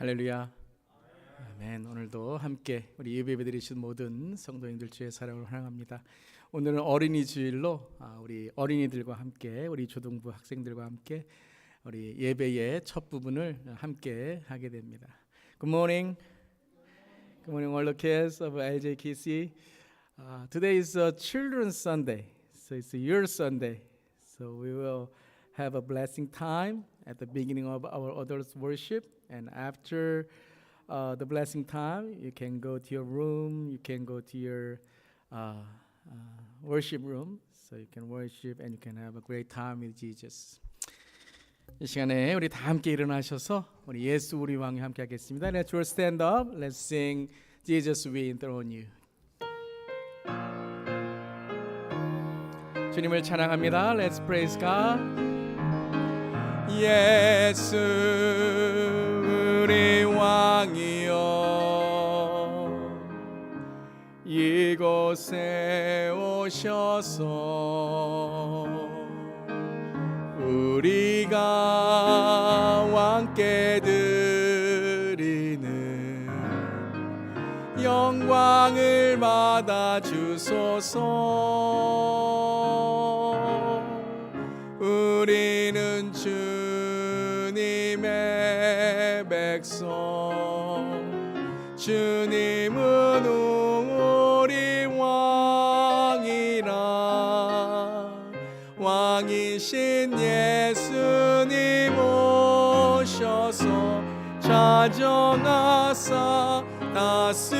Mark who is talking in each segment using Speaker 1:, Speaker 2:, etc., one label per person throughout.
Speaker 1: 할렐루야. 아멘. 오늘도 함께 우리 예배 드리신 모든 성도님들 주의 사랑을 환영합니다. 오늘은 어린이 주일로 우리 어린이들과 함께 우리 초등부 학생들과 함께 우리 예배의 첫 부분을 함께 하게 됩니다. Good morning. Good morning all the kids of LJKC. Today is a Children's Sunday. So it's your Sunday. So we will have a blessing time at the beginning of our adults worship, and after the blessing time, you can go to your room, you can go to your worship room, so you can worship and you can have a great time with Jesus. 이 시간에 우리 다 함께 일어나셔서 우리 예수 우리 왕이 함께 하겠습니다. Let's all stand up. Let's sing Jesus we enthrone you. 주님을 찬양합니다. Let's praise God. 예수 우리 왕이여 이곳에 오셔서 우리가 왕께 드리는 영광을 받아 주소서. 우리는 주님의 백성, 주님은 우리 왕이라. 왕이신 예수님 오셔서 자정하사 다스리소서.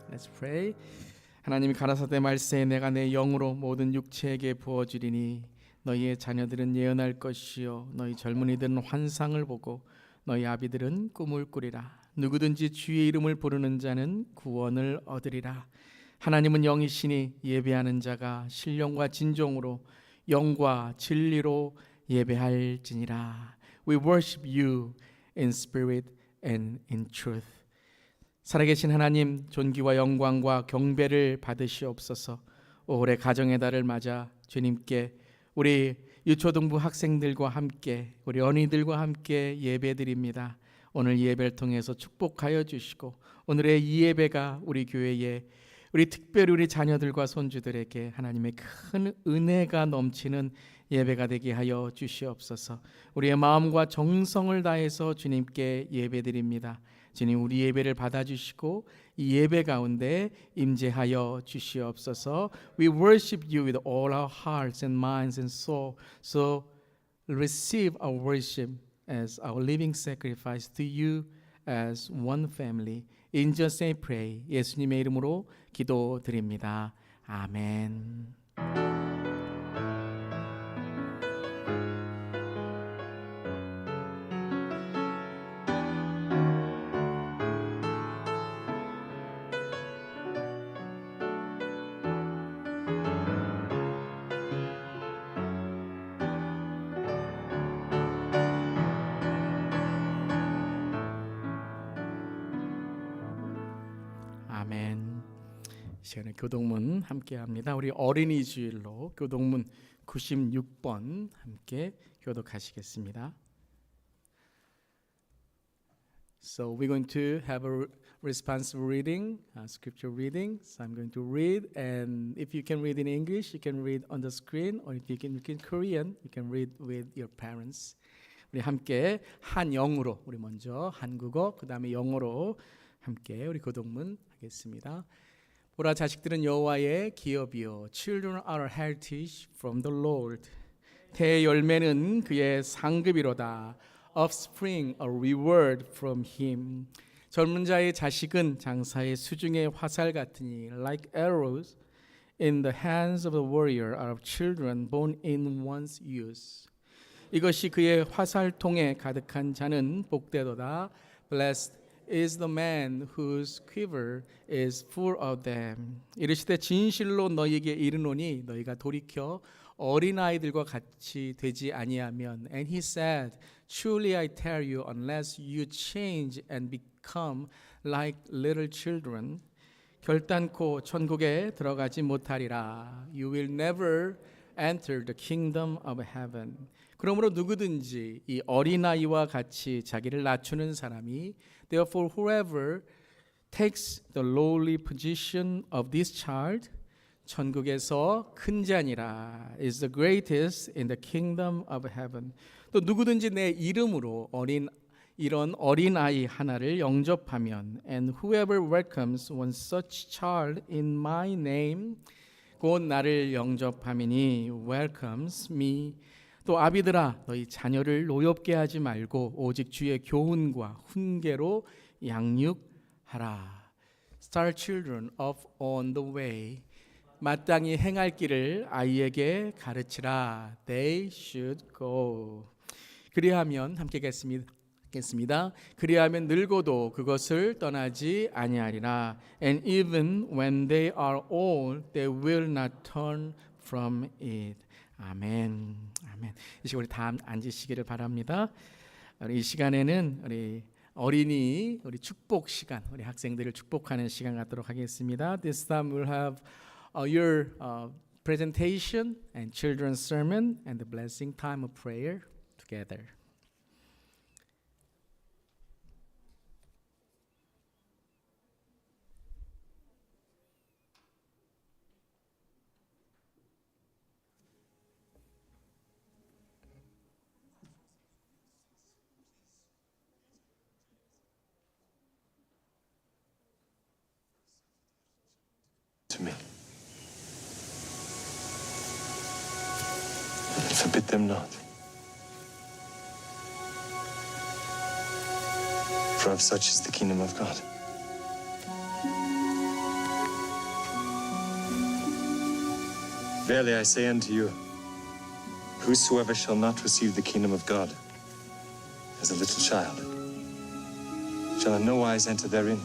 Speaker 1: Let's pray. 하나님이 가라사대 말세에 내가 내 영으로 모든 육체에게 부어주리니 너희의 자녀들은 예언할 것이요 너희 젊은이들은 환상을 보고 너희 아비들은 꿈을 꾸리라. 누구든지 주의 이름을 부르는 자는 구원을 얻으리라. 하나님은 영이시니 예배하는 자가 신령과 진정으로 영과 진리로 예배할지니라. We worship you in spirit and in truth. 살아계신 하나님, 존귀와 영광과 경배를 받으시옵소서. 올해 가정의 달을 맞아 주님께 우리 유초등부 학생들과 함께 우리 어린이들과 함께 예배드립니다. 오늘 예배를 통해서 축복하여 주시고 오늘의 이 예배가 우리 교회에 우리 특별히 우리 자녀들과 손주들에게 하나님의 큰 은혜가 넘치는 예배가 되게 하여 주시옵소서. 우리의 마음과 정성을 다해서 주님께 예배드립니다. 주님, 우리 예배를 받아주시고 이 예배 가운데 임재하여 주시옵소서. We worship you with all our hearts and minds and soul. So receive our worship as our living sacrifice to you as one family. In Jesus' name pray. 예수님의 이름으로 기도드립니다. 아멘. 아멘. 이 시간에 교동문 함께합니다. 우리 어린이 주일로 교동문 96번 함께 교독하시겠습니다. So we're going to have a responsive reading, scripture reading. So I'm going to read, and if you can read in English, you can read on the screen, or if you can read in Korean, you can read with your parents. 우리 함께 한영어로, 우리 먼저 한국어, 그 다음에 영어로 함께 우리 교동문 하겠습니다. 보라, 자식들은 여호와의 기업이요 Children are a heritage from the Lord. 대열매는 그의 상급이로다. Offspring a reward from him. 젊은 자의 자식은 장사의 수중의 화살 같으니 Like arrows in the hands of the warrior are children born in one's youth. 이것이 그의 화살통에 가득한 자는 복되도다. Blessed is the man whose quiver is full of them. 이르시되 진실로 너희에게 이르노니 너희가 돌이켜 어린아이들과 같이 되지 아니하면. And he said, Truly I tell you, unless you change and become like little children, 결단코 천국에 들어가지 못하리라. You will never enter the kingdom of heaven. 그러므로 누구든지 이 어린아이와 같이 자기를 낮추는 사람이 Therefore whoever takes the lowly position of this child 천국에서 큰 자니라 is the greatest in the kingdom of heaven. 또 누구든지 내 이름으로 이런 어린아이 하나를 영접하면 and whoever welcomes one such child in my name 곧 나를 영접하미니 welcomes me. 또 아비들아 너희 자녀를 노엽게 하지 말고 오직 주의 교훈과 훈계로 양육하라. Start children up on the way. 마땅히 행할 길을 아이에게 가르치라. They should go. 그리하면 함께 읽겠습니다. 그리하면 늙어도 그것을 떠나지 아니하리라. And even when they are old, they will not turn from it. 아멘. 아멘. 이 시간 우리 다 앉으시기를 바랍니다. 이 시간에는 우리 어린이 우리 축복 시간, 우리 학생들을 축복하는 시간 갖도록 하겠습니다. This time we'll have your presentation and children's sermon and the blessing time of prayer together.
Speaker 2: To me. Forbid them not. For of such is the kingdom of God. Verily I say unto you, whosoever shall not receive the kingdom of God as a little child shall in no wise enter therein.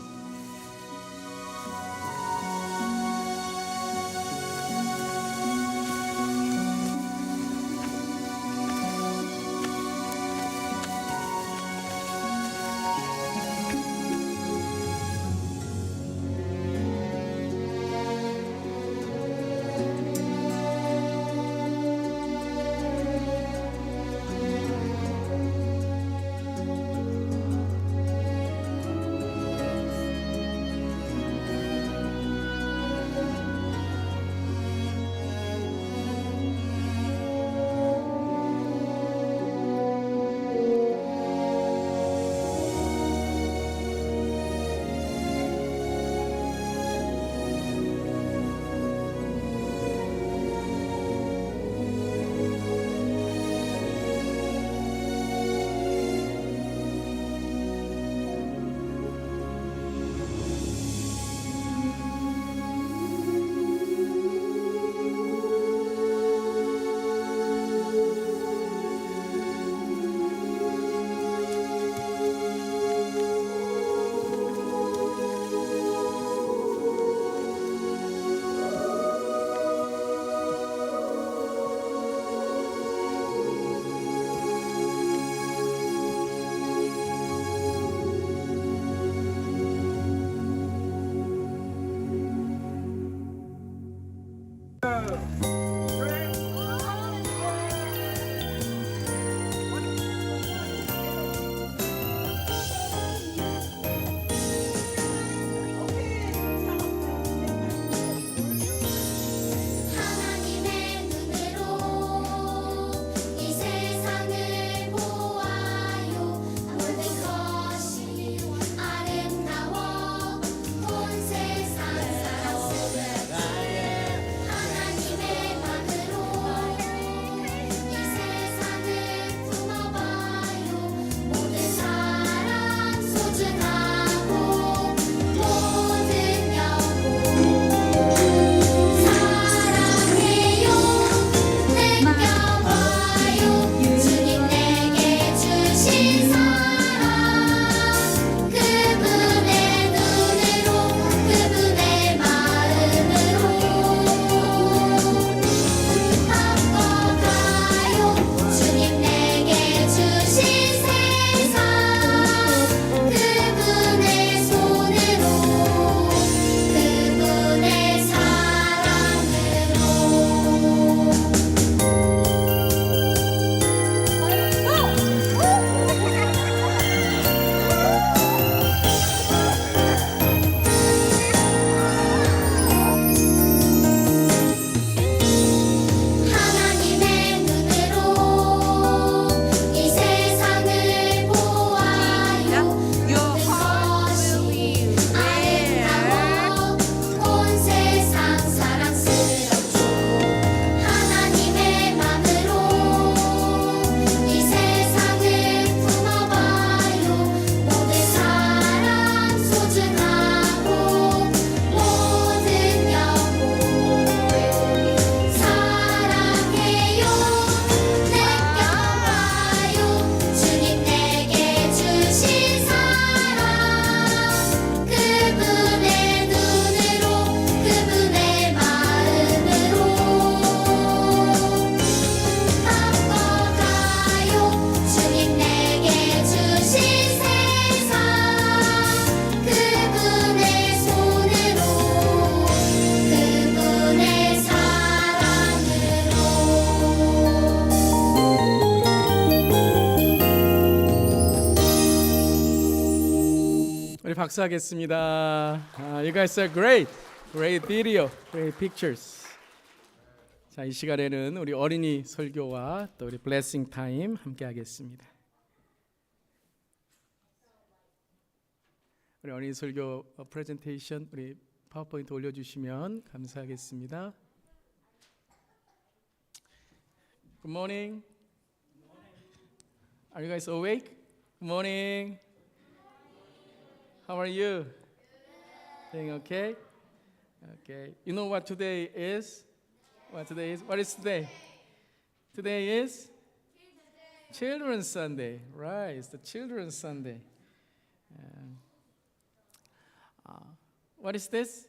Speaker 1: 우리 박수하겠습니다. You guys are great. Great video. Great pictures. 자, 이 시간에는 우리 어린이 설교와 또 우리 블레싱 타임 함께 하겠습니다. 우리 어린이 설교 프레젠테이션 우리 파워포인트 올려주시면 감사하겠습니다. Good morning. Are you guys awake? Good morning. How are you? Doing okay? Okay. You know what today is? What today is? What is today? Today is Children's Sunday. Right, it's the Children's Sunday. What is this?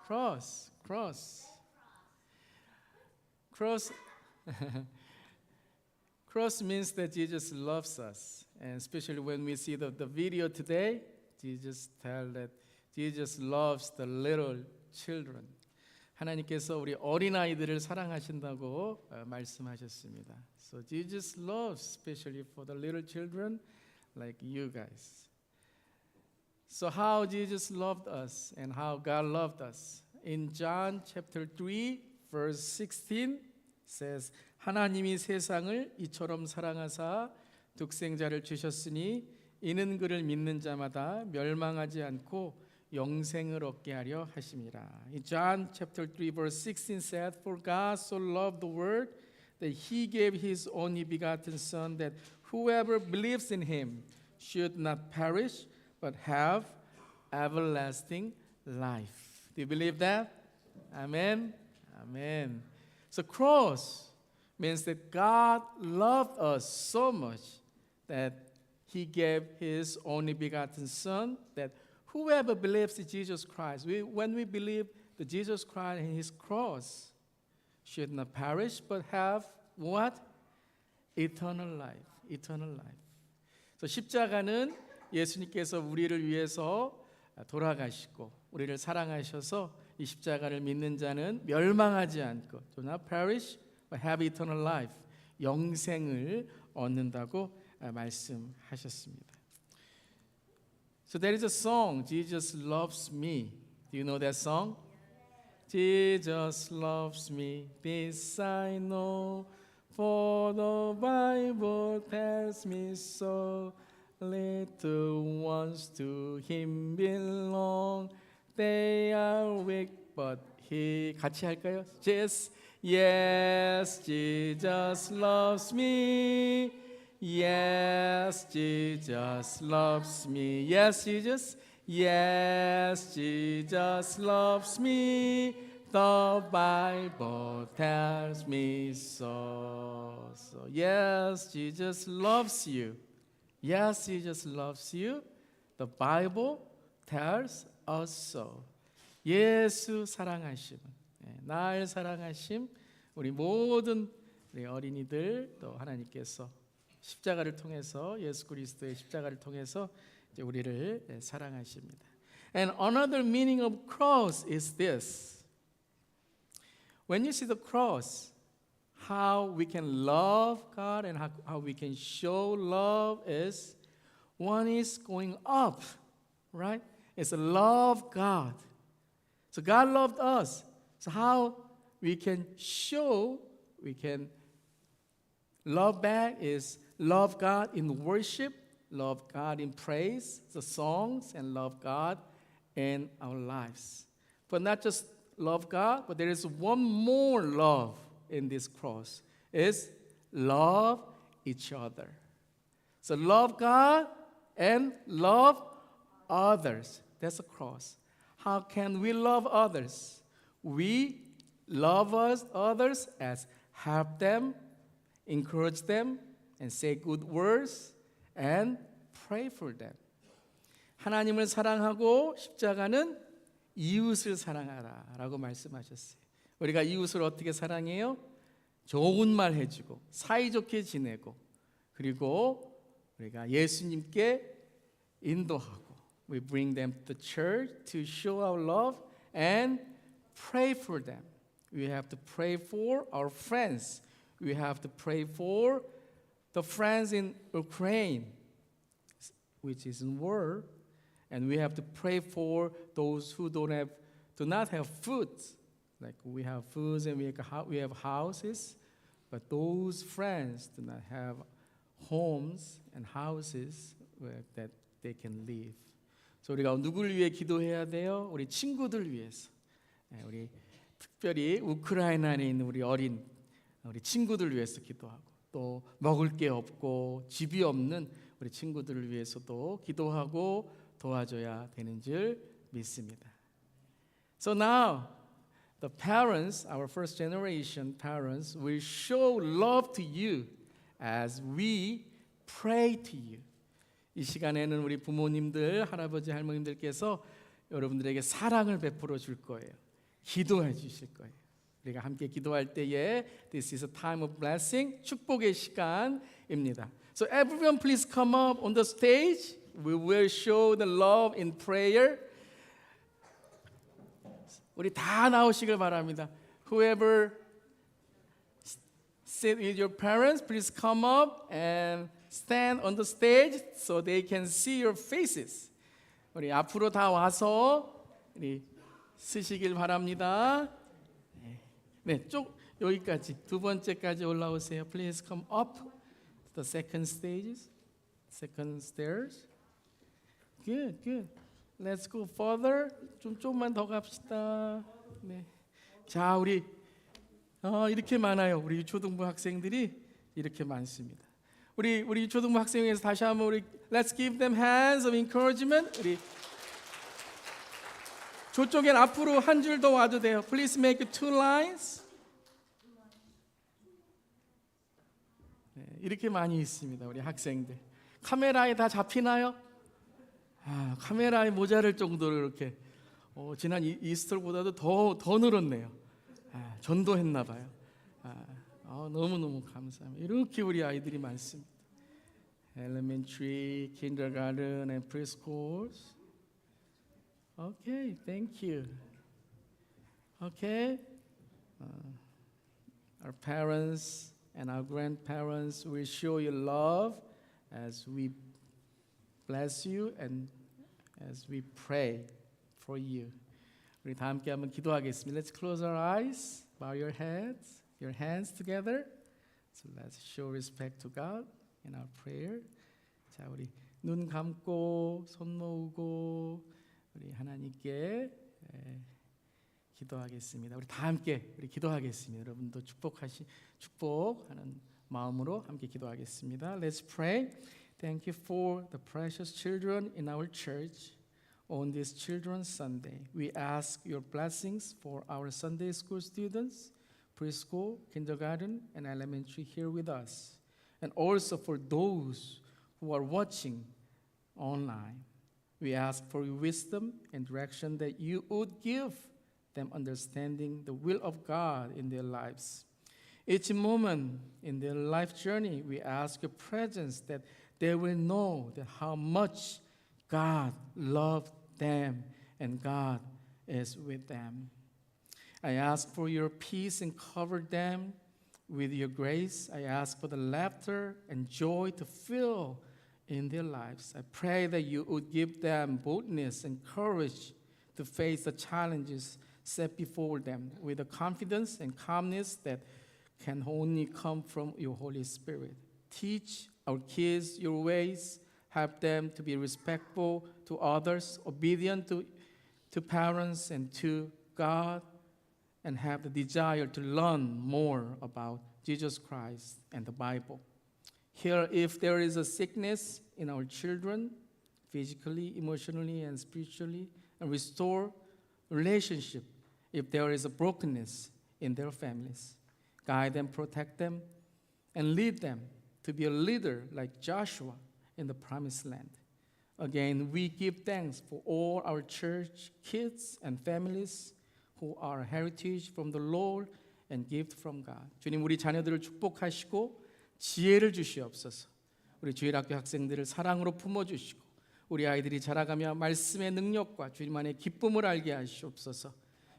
Speaker 1: Cross. Cross. Cross. Cross means that Jesus loves us. And especially when we see the video today, Jesus tell that Jesus loves the little children. 하나님께서 우리 어린아이들을 사랑하신다고 말씀하셨습니다. So Jesus loves especially for the little children like you guys. So how Jesus loved us and how God loved us. In John chapter 3 verse 16 says 하나님이 세상을 이처럼 사랑하사 독생자를 주셨으니 이는 그를 믿는 자마다 멸망하지 않고 영생을 얻게 하려 하심이라. In John chapter 3 verse 16 said For God so loved the world that he gave his only begotten son that whoever believes in him should not perish but have everlasting life. Do you believe that? Amen. Amen. So cross means that God loved us so much that he gave his only begotten son that whoever believes in Jesus Christ, when we believe that Jesus Christ and his cross should not perish but have what? Eternal life. Eternal life. So 십자가는 예수님께서 우리를 위해서 돌아가시고 우리를 사랑하셔서 이 십자가를 믿는 자는 멸망하지 않고 do not perish but have eternal life. 영생을 얻는다고 말씀하셨습니다. So there is a song, Jesus loves me. Do you know that song? Jesus loves me, this I know, for the Bible tells me so. Little ones to him belong. They are weak, but he. 같이 할까요? Yes, yes, Jesus loves me. Yes, Jesus loves me. Yes, Jesus. Yes, Jesus loves me. The Bible tells me so. So yes, Jesus loves you. Yes, Jesus loves you. The Bible tells us so. 예수 사랑하심, 날 사랑하심, 우리 모든 우리 어린이들 또 하나님께서 십자가를 통해서 예수 그리스도의 십자가를 통해서 이제 우리를 사랑하십니다. And another meaning of cross is this. When you see the cross, how we can love God and how we can show love is one is going up, right? It's a love God. So God loved us. So how we can show, we can love back is love God in worship, love God in praise, the songs, and love God in our lives. But not just love God, but there is one more love in this cross, is love each other. So love God and love others. That's a cross. How can we love others? We love others as help them, encourage them, and say good words, and pray for them. 하나님을 사랑하고 십자가는 이웃을 사랑하라라고 말씀하셨어요. 우리가 이웃을 어떻게 사랑해요? 좋은 말 해주고 사이좋게 지내고 그리고 우리가 예수님께 인도하고 We bring them to the church to show our love and pray for them. We have to pray for our friends. We have to pray for the friends in Ukraine, which is in war. And we have to pray for those who do not have food. Like we have foods and we have houses, but those friends do not have homes and houses where that they can live. So 우리가 누구를 위해 기도해야 돼요? 우리 친구들 위해서. 우리 특별히 우크라이나에 있는 우리 친구들 위해서 기도하고, 또 먹을 게 없고 집이 없는 우리 친구들을 위해서도 기도하고 도와줘야 되는 줄 믿습니다. So now the parents, our first generation parents, will show love to you as we pray to you. 이 시간에는 우리 부모님들, 할아버지, 할머님들께서 여러분들에게 사랑을 베풀어 줄 거예요. 기도해 주실 거예요. 우리가 함께 기도할 때에 This is a time of blessing, 축복의 시간입니다. So everyone please come up on the stage. We will show the love in prayer. 우리 다 나오시길 바랍니다. Whoever sit with your parents, please come up and stand on the stage so they can see your faces. 우리 앞으로 다 와서 우리 쓰시길 바랍니다. 네, 쭉 여기까지 두 번째까지 올라오세요. Please come up to the second stairs. Good, good. Let's go further. 조금만 더 갑시다. 네. 자, 우리 이렇게 많아요. 우리 초등부 학생들이 이렇게 많습니다. 우리 초등부 학생에서 다시 한번 우리 Let's give them hands of encouragement. 우리 저쪽엔 앞으로 한 줄 더 와도 돼요. Please make two lines. 네, 이렇게 많이 있습니다. 우리 학생들. 카메라에 다 잡히나요? 카메라에 모자랄 정도로 이렇게 지난 이스터보다도 더 늘었네요. 전도했나 봐요. 너무너무 감사합니다. 이렇게 우리 아이들이 많습니다. Elementary, kindergarten, and preschools. Okay, thank you. Okay, our parents and our grandparents will show you love as we bless you and as we pray for you. 우리 다 함께 한번 기도하겠습니다. Let's close our eyes, bow your heads, your hands together. So let's show respect to God in our prayer. 자, 우리 눈 감고 손 모으고 우리 하나님께 기도하겠습니다. 우리 다 함께 우리 기도하겠습니다. 여러분도 축복하는 마음으로 함께 기도하겠습니다. Let's pray. Thank you for the precious children in our church on this Children's Sunday. We ask your blessings for our Sunday school students, preschool, kindergarten, and elementary here with us, and also for those who are watching online. We ask for your wisdom and direction that you would give them understanding the will of God in their lives. Each moment in their life journey, we ask your presence that they will know that how much God loved them and God is with them. I ask for your peace and cover them with your grace. I ask for the laughter and joy to fill in their lives. I pray that you would give them boldness and courage to face the challenges set before them with the confidence and calmness that can only come from your Holy Spirit. Teach our kids your ways. Help them to be respectful to others, obedient to parents and to God, and have the desire to learn more about Jesus Christ and the Bible. Here, if there is a sickness in our children, physically, emotionally, and spiritually, and restore relationship if there is a brokenness in their families. Guide them, protect them, and lead them to be a leader like Joshua in the promised land. Again, we give thanks for all our church kids and families who are a heritage from the Lord and gift from God. 주님, 우리 자녀들을 축복하시고 지혜를 주시옵소서. 우리 주일학교 학생들을 사랑으로 품어주시고 우리 아이들이 자라가며 말씀의 능력과 주님 안에 기쁨을 알게 하시옵소서.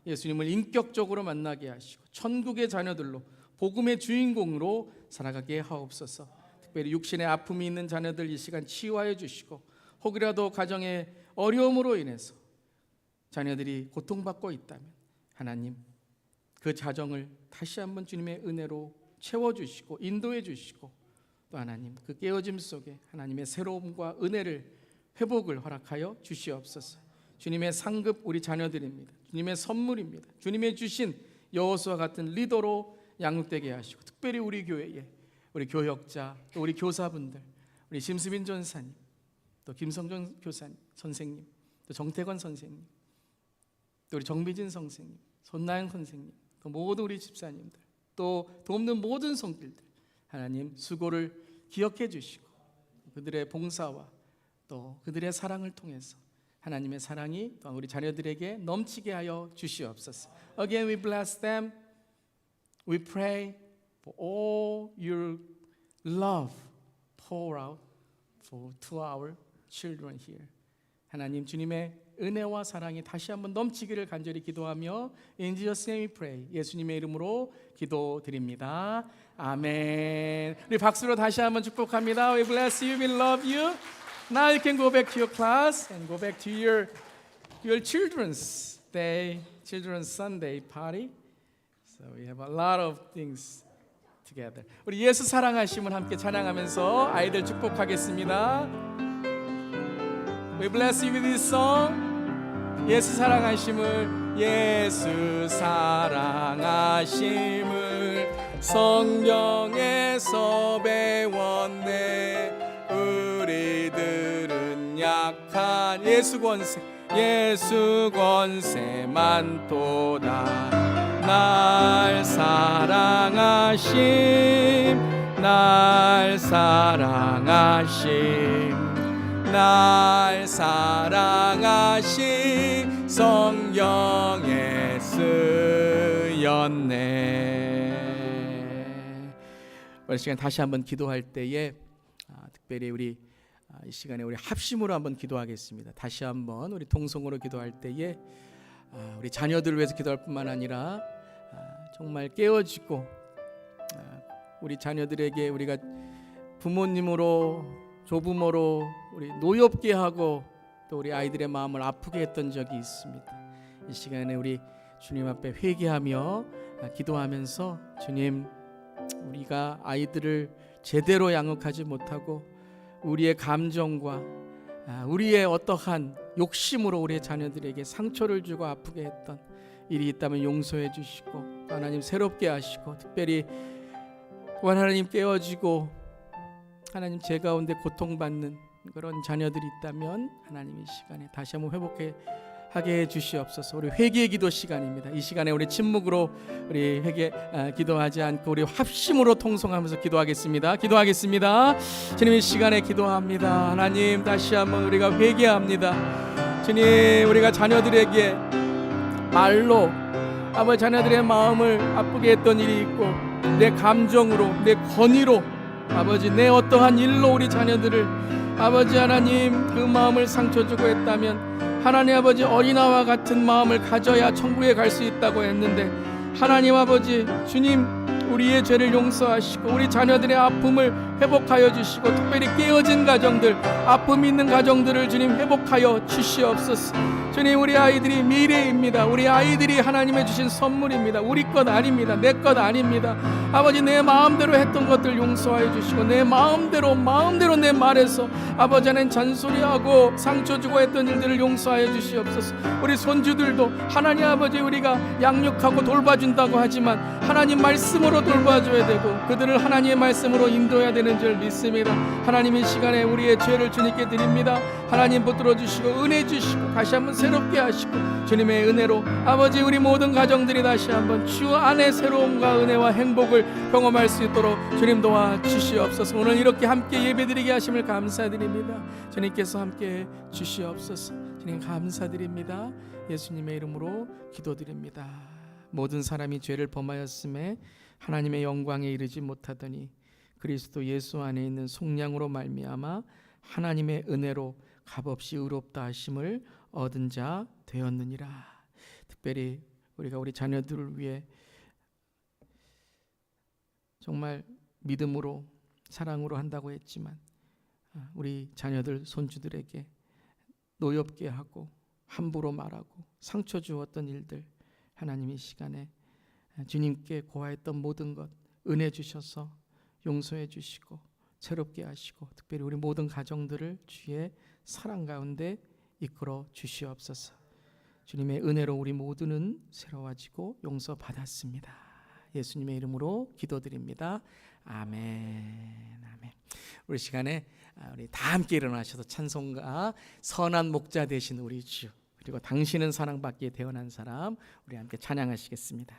Speaker 1: 예수님을 인격적으로 만나게 하시고 천국의 자녀들로 복음의 주인공으로 살아가게 하옵소서. 특별히 육신의 아픔이 있는 자녀들 이 시간 치유하여 주시고 혹이라도 가정의 어려움으로 인해서 자녀들이 고통받고 있다면 하나님 그 자정을 다시 한번 주님의 은혜로 채워주시고 인도해 주시고 또 하나님 그 깨어짐 속에 하나님의 새로움과 은혜를 회복을 허락하여 주시옵소서. 주님의 상급 우리 자녀들입니다. 주님의 선물입니다. 주님의 주신 여호수아 같은 리더로 양육되게 하시고 특별히 우리 교회에 우리 교역자 또 우리 교사분들 우리 심수빈 전사님 또 김성준 교사님 선생님 또 정태권 선생님 또 우리 정비진 선생님 손나영 선생님 또 모든 우리 집사님들 또 돕는 모든 손길들 하나님 수고를 기억해 주시고 그들의 봉사와 또 그들의 사랑을 통해서 하나님의 사랑이 또 우리 자녀들에게 넘치게 하여 주시옵소서. Again we bless them. We pray for all your love pour out to our children here. 하나님 주님의 은혜와 사랑이 다시 한번 넘치기를 간절히 기도하며 In Jesus' name we pray. 예수님의 이름으로 기도드립니다. 아멘. 우리 박수로 다시 한번 축복합니다. We bless you. We love you. Now you can go back to your class and go back to your children's day, children's Sunday party. So we have a lot of things together. 우리 예수 사랑하심을 함께 찬양하면서 아이들 축복하겠습니다. We bless you with this song. 예수 사랑하심을 예수 사랑하심을 성경에서 배웠네. 우리들은 약한 예수 권세만 도다. 날 사랑하심 날 사랑하심 성경에 쓰였네. 오늘 시간 다시 한번 기도할 때에 특별히 우리 이 시간에 우리 합심으로 한번 기도하겠습니다. 다시 한번 우리 통성으로 기도할 때에 우리 자녀들을 위해서 기도할 뿐만 아니라 정말 깨어지고 우리 자녀들에게 우리가 부모님으로 조부모로 우리 노엽게 하고 또 우리 아이들의 마음을 아프게 했던 적이 있습니다. 이 시간에 우리 주님 앞에 회개하며 기도하면서 주님 우리가 아이들을 제대로 양육하지 못하고 우리의 감정과 우리의 어떠한 욕심으로 우리의 자녀들에게 상처를 주고 아프게 했던 일이 있다면 용서해 주시고 또 하나님 새롭게 하시고 특별히 또한 하나님 깨어지고 하나님 제 가운데 고통받는 그런 자녀들이 있다면 하나님 이 시간에 다시 한번 회복하게 해 주시옵소서. 우리 회개의 기도 시간입니다. 이 시간에 우리 침묵으로 우리 기도하지 않고 우리 합심으로 통성하면서 기도하겠습니다. 주님 이 시간에 기도합니다. 하나님 다시 한번 우리가 회개합니다. 주님 우리가 자녀들에게 말로 아버지 자녀들의 마음을 아프게 했던 일이 있고 내 감정으로 내 권위로 아버지 내 어떠한 일로 우리 자녀들을 아버지 하나님 그 마음을 상처 주고 했다면 하나님 아버지 어린아이와 같은 마음을 가져야 천국에 갈 수 있다고 했는데 하나님 아버지 주님 우리의 죄를 용서하시고 우리 자녀들의 아픔을 회복하여 주시고 특별히 깨어진 가정들 아픔 있는 가정들을 주님 회복하여 주시옵소서. 주님 우리 아이들이 미래입니다. 우리 아이들이 하나님의 주신 선물입니다. 우리 것 아닙니다. 내 것 아닙니다. 아버지 내 마음대로 했던 것들 용서하여 주시고 내 마음대로 내 말에서 아버지 하나님 잔소리하고 상처 주고 했던 일들을 용서하여 주시옵소서. 우리 손주들도 하나님 아버지 우리가 양육하고 돌봐준다고 하지만 하나님 말씀으로 돌봐줘야 되고 그들을 하나님의 말씀으로 인도해야 되는 줄 믿습니다. 하나님 이 시간에 우리의 죄를 주님께 드립니다. 하나님 붙들어 주시고 은혜 주시고 다시 한번 새롭게 하시고 주님의 은혜로 아버지 우리 모든 가정들이 다시 한번 주 안에 새로움과 은혜와 행복을 경험할 수 있도록 주님 도와주시옵소서. 오늘 이렇게 함께 예배드리게 하심을 감사드립니다. 주님께서 함께 주시옵소서. 주님 감사드립니다. 예수님의 이름으로 기도드립니다. 모든 사람이 죄를 범하였음에 하나님의 영광에 이르지 못하더니 그리스도 예수 안에 있는 속량으로 말미암아 하나님의 은혜로 값없이 의롭다 하심을 얻은 자 되었느니라. 특별히 우리가 우리 자녀들을 위해 정말 믿음으로 사랑으로 한다고 했지만 우리 자녀들 손주들에게 노엽게 하고 함부로 말하고 상처 주었던 일들, 하나님 이 시간에 주님께 고하였던 모든 것 은혜 주셔서 용서해 주시고 새롭게 하시고, 특별히 우리 모든 가정들을 주의 사랑 가운데 이끌어 주시옵소서. 주님의 은혜로 우리 모두는 새로워지고 용서받았습니다. 예수님의 이름으로 기도드립니다. 아멘. 아멘. 우리 시간에 우리 다 함께 일어나셔서 찬송가 선한 목자 되신 우리 주, 그리고 당신은 사랑받기에 태어난 사람, 우리 함께 찬양하시겠습니다.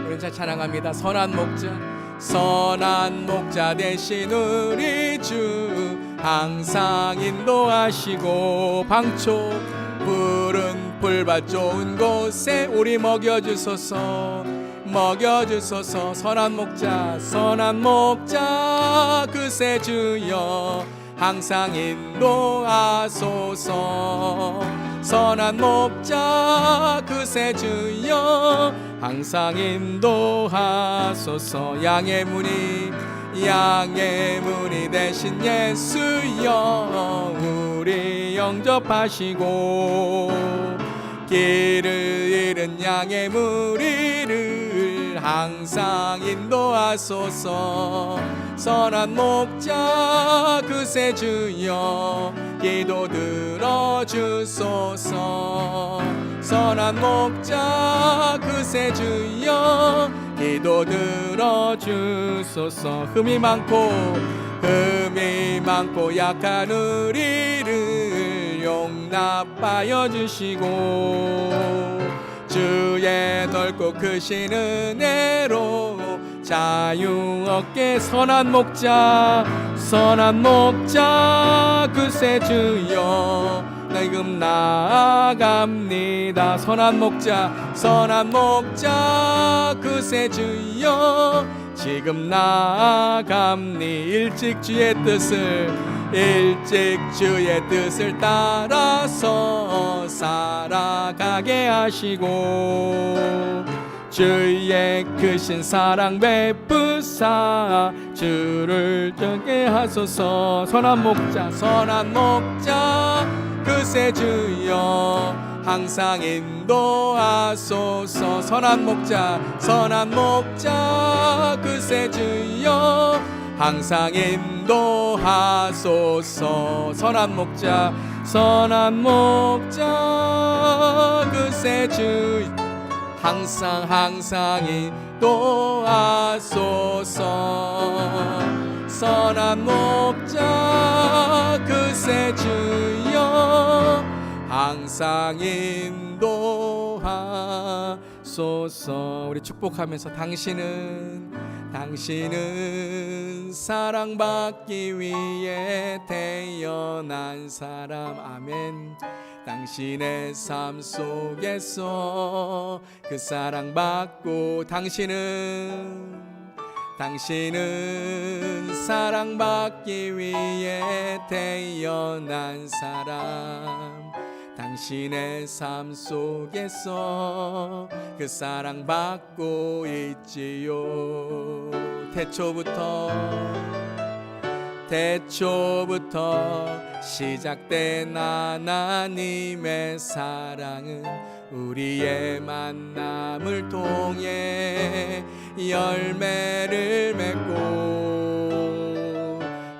Speaker 1: 우리 잘 찬양합니다. 선한 목자, 선한 목자 되신 우리 주, 항상 인도하시고 방초 푸른 풀밭 좋은 곳에 우리 먹여주소서, 먹여주소서. 선한 목자, 선한 목자 그새 주여 항상 인도하소서. 선한 목자 그새 주여 항상 인도하소서. 양의 문이 대신 예수여 우리 영접하시고, 길을 잃은 양의 무리를 항상 인도하소서. 선한 목자 그새 주여 기도 들어주소서. 선한 목자 그새 주여 기도 들어주소서. 흠이 많고 약한 우리를 용납하여 주시고, 주의 넓고 크신 은혜로 자유 얻게. 선한 목자 그새 주여 지금 나아갑니다. 선한 목자 그새 주여 지금 나아갑니. 일찍 주의 뜻을 따라서 살아가게 하시고, 주의 크신 사랑 베푸사 주를 정게 하소서. 선한 목자 그새 주여 항상 인도하소서. 선한 목자 그새 주여 항상 인도하소서. 선한 목자 그새 주여 항상 인도하소서. 선한 목자 그새 주여 항상 인도하소서. 우리 축복하면서 당신은 사랑받기 위해 태어난 사람. 아멘. 당신의 삶 속에서 그 사랑받고, 당신은 사랑받기 위해 태어난 사람. 당신의 삶 속에서 그 사랑받고 있지요. 태초부터 시작된 하나님의 사랑은 우리의 만남을 통해 열매를 맺고,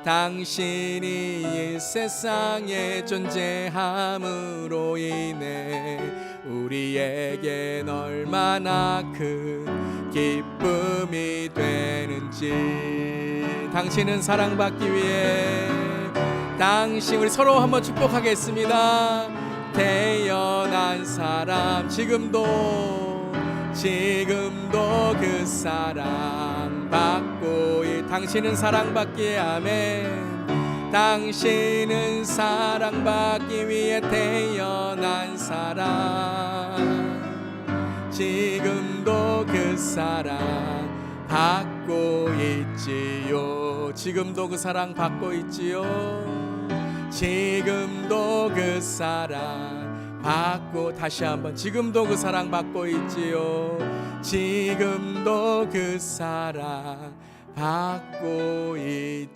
Speaker 1: 당신이 이 세상에 존재함으로 인해 우리에겐 얼마나 큰 기쁨이 되는지. 당신은 사랑받기 위해 우리 서로 한번 축복하겠습니다. 태어난 사람, 지금도 그 사랑 받고, 당신은 사랑받기에. 아멘. 당신은 사랑받기 위해 태어난 사람, 지금도 그 사랑 받고 있지요. 지금도 그 사랑 받고 있지요. 지금도 그 사랑 받고, 다시 한번 지금도 그 사랑 받고 있지요. 지금도 그 사랑 받고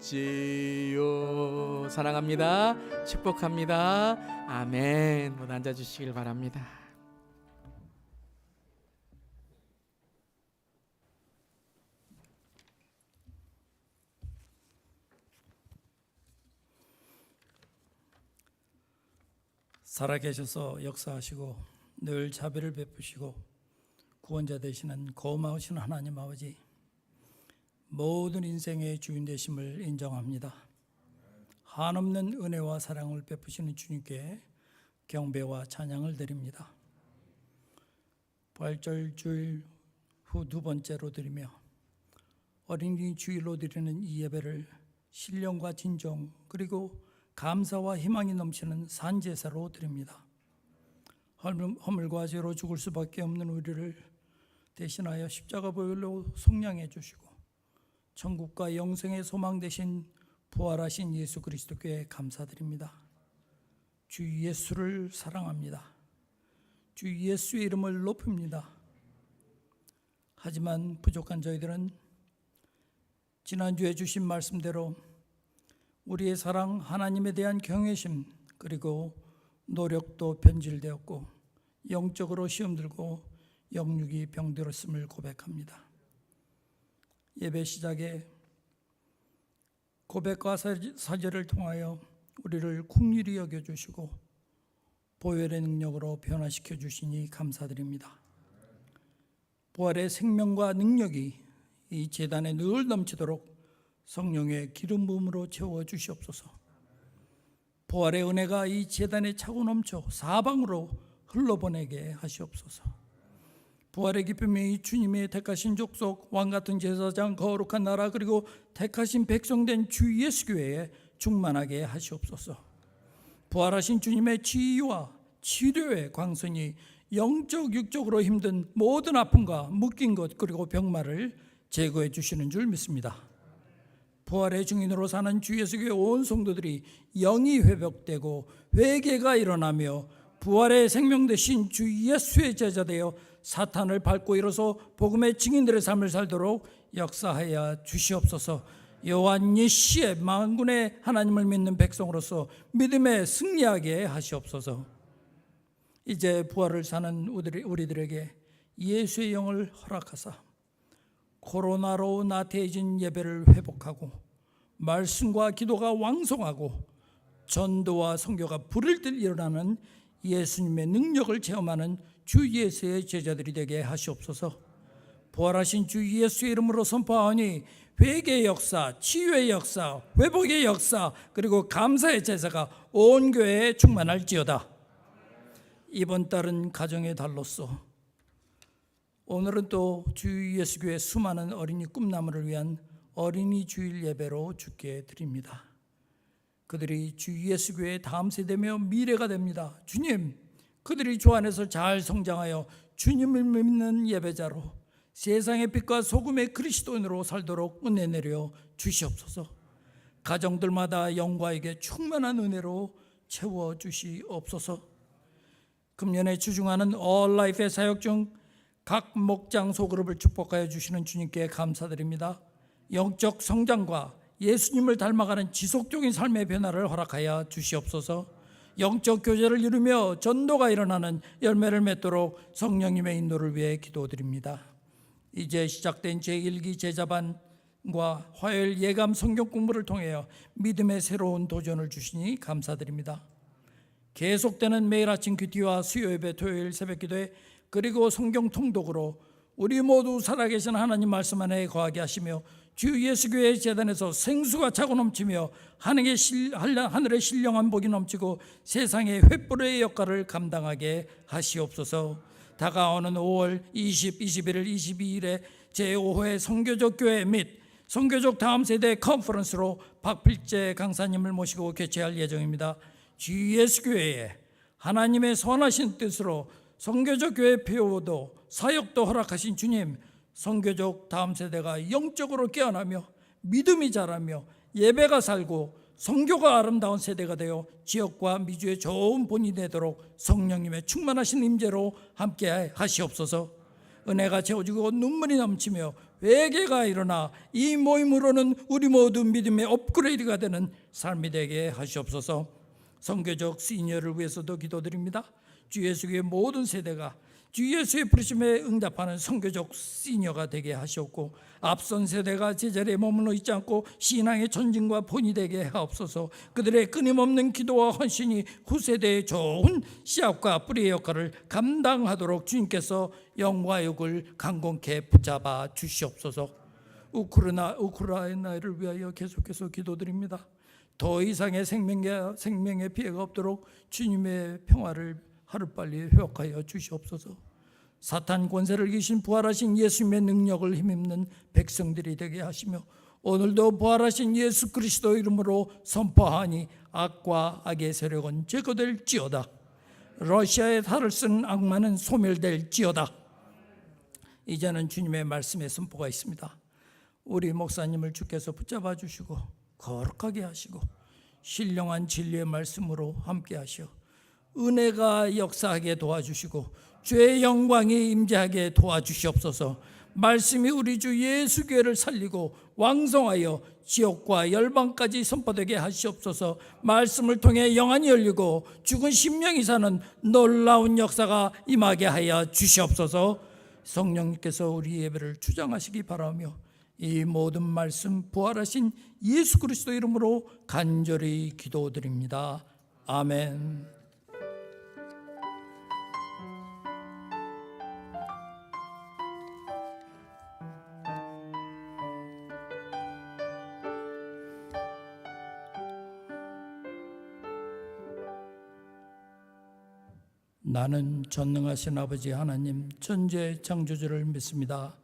Speaker 1: 있지요. 사랑합니다. 축복합니다. 아멘. 모두 앉아주시길 바랍니다.
Speaker 3: 살아계셔서 역사하시고 늘 자비를 베푸시고 구원자 되시는 고마우신 하나님 아버지, 모든 인생의 주인 되심을 인정합니다. 한없는 은혜와 사랑을 베푸시는 주님께 경배와 찬양을 드립니다. 부활절 주일 후 두 번째로 드리며 어린이 주일로 드리는 이 예배를 신령과 진정 그리고 감사와 희망이 넘치는 산제사로 드립니다. 허물과 죄로 죽을 수밖에 없는 우리를 대신하여 십자가 보혈로 속량해 주시고 천국과 영생의 소망 되신 부활하신 예수 그리스도께 감사드립니다. 주 예수를 사랑합니다. 주 예수의 이름을 높입니다. 하지만 부족한 저희들은 지난주에 주신 말씀대로 우리의 사랑, 하나님에 대한 경외심, 그리고 노력도 변질되었고 영적으로 시험들고 영육이 병들었음을 고백합니다. 예배 시작에 고백과 사죄를 통하여 우리를 긍휼히 여겨주시고 보혈의 능력으로 변화시켜 주시니 감사드립니다. 부활의 생명과 능력이 이 제단에 늘 넘치도록 성령의 기름 부음으로 채워 주시옵소서. 부활의 은혜가 이 제단에 차고 넘쳐 사방으로 흘러보내게 하시옵소서. 부활의 기쁨이 이 주님의 택하신 족속, 왕같은 제사장, 거룩한 나라, 그리고 택하신 백성된 주 예수교회에 충만하게 하시옵소서. 부활하신 주님의 치유와 치료의 광선이 영적, 육적으로 힘든 모든 아픔과 묶인 것 그리고 병마를 제거해 주시는 줄 믿습니다. 부활의 증인으로 사는 주 예수교회 온 성도들이 영이 회복되고 회개가 일어나며 부활의 생명 되신 주 예수의 제자 되어 사탄을 밟고 일어서 복음의 증인들의 삶을 살도록 역사하여 주시옵소서. 여호와 예시의 만군의 하나님을 믿는 백성으로서 믿음에 승리하게 하시옵소서. 이제 부활을 사는 우리들에게 예수의 영을 허락하사 코로나로 나태해진 예배를 회복하고 말씀과 기도가 왕성하고 전도와 선교가 불을 듯 일어나는 예수님의 능력을 체험하는 주 예수의 제자들이 되게 하시옵소서. 부활하신 주 예수의 이름으로 선포하오니 회개의 역사, 치유의 역사, 회복의 역사, 그리고 감사의 제사가 온 교회에 충만할지어다. 이번 달은 가정의 달로서 오늘은 또 주 예수교회 수많은 어린이 꿈나무를 위한 어린이 주일 예배로 주께 드립니다. 그들이 주 예수교회의 다음 세대며 미래가 됩니다. 주님, 그들이 주 안에서 잘 성장하여 주님을 믿는 예배자로 세상의 빛과 소금의 그리스도인으로 살도록 은혜 내려 주시옵소서. 가정들마다 영과에게 충만한 은혜로 채워 주시옵소서. 금년에 주중하는 All Life의 사역 중 각 목장 소그룹을 축복하여 주시는 주님께 감사드립니다. 영적 성장과 예수님을 닮아가는 지속적인 삶의 변화를 허락하여 주시옵소서. 영적 교제를 이루며 전도가 일어나는 열매를 맺도록 성령님의 인도를 위해 기도드립니다. 이제 시작된 제1기 제자반과 화요일 예감 성경 공부를 통하여 믿음의 새로운 도전을 주시니 감사드립니다. 계속되는 매일 아침 큐티와 수요 예배, 토요일 새벽 기도회, 그리고 성경 통독으로 우리 모두 살아계신 하나님 말씀 안에 거하게 하시며 주 예수교회 재단에서 생수가 차고 넘치며 하늘의 신령한 복이 넘치고 세상의 횃불의 역할을 감당하게 하시옵소서. 다가오는 5월 20, 21일, 22일에 제5회 선교적 교회 및 선교적 다음 세대 컨퍼런스로 박필재 강사님을 모시고 개최할 예정입니다. 주 예수교회에 하나님의 선하신 뜻으로 선교적 교회 표도 사역도 허락하신 주님, 선교적 다음 세대가 영적으로 깨어나며 믿음이 자라며 예배가 살고 선교가 아름다운 세대가 되어 지역과 미주의 좋은 본이 되도록 성령님의 충만하신 임재로 함께 하시옵소서. 은혜가 채워지고 눈물이 넘치며 회개가 일어나 이 모임으로는 우리 모두 믿음의 업그레이드가 되는 삶이 되게 하시옵소서. 선교적 시니어를 위해서도 기도드립니다. 주 예수의 모든 세대가 주 예수의 부르심에 응답하는 선교적 시니어가 되게 하시옵고, 앞선 세대가 제자리에 머물러 있지 않고 신앙의 전진과 본이 되게 하옵소서. 그들의 끊임없는 기도와 헌신이 후세대의 좋은 씨앗과 뿌리의 역할을 감당하도록 주님께서 영화육을 강건케 붙잡아 주시옵소서. 우크라이나를 위하여 계속해서 기도드립니다. 더 이상의 생명의 피해가 없도록 주님의 평화를 하루빨리 회복하여 주시옵소서. 사탄 권세를 이기신 부활하신 예수님의 능력을 힘입는 백성들이 되게 하시며, 오늘도 부활하신 예수 그리스도 이름으로 선포하니 악과 악의 세력은 제거될지어다. 러시아의 탈을 쓴 악마는 소멸될지어다. 이제는 주님의 말씀에 선포가 있습니다. 우리 목사님을 주께서 붙잡아 주시고 거룩하게 하시고 신령한 진리의 말씀으로 함께 하시어 은혜가 역사하게 도와주시고 주의 영광이 임재하게 도와주시옵소서. 말씀이 우리 주 예수 교회를 살리고 왕성하여 지옥과 열방까지 선포되게 하시옵소서. 말씀을 통해 영안이 열리고 죽은 심령이 사는 놀라운 역사가 임하게 하여 주시옵소서. 성령님께서 우리 예배를 주장하시기 바라며 이 모든 말씀 부활하신 예수 그리스도 이름으로 간절히 기도드립니다. 아멘. 나는 전능하신 아버지 하나님 천재 창조주를 믿습니다.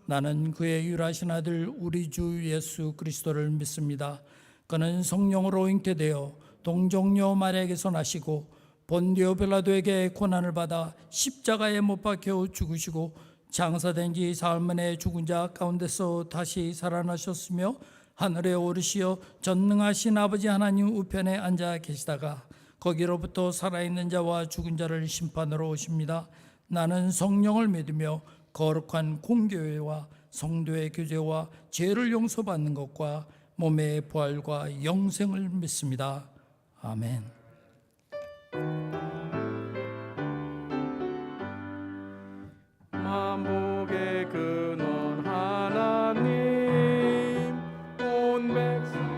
Speaker 3: 나는 그의 유일하신 아들 우리 주 예수 그리스도를 믿습니다. 그는 성령으로 잉태되어 동정녀 마리아에게서 나시고 본디오 빌라도에게 고난을 받아 십자가에 못 박혀 죽으시고 장사된 지 사흘 만에 죽은 자 가운데서 다시 살아나셨으며 하늘에 오르시어 전능하신 아버지 하나님 우편에 앉아 계시다가 거기로부터 살아있는 자와 죽은 자를 심판으로 오십니다. 나는 성령을 믿으며 거룩한 공교회와 성도의 교제와 죄를 용서받는 것과 몸의 부활과 영생을 믿습니다. 아멘.
Speaker 1: 만복의 근원 하나님 온 백성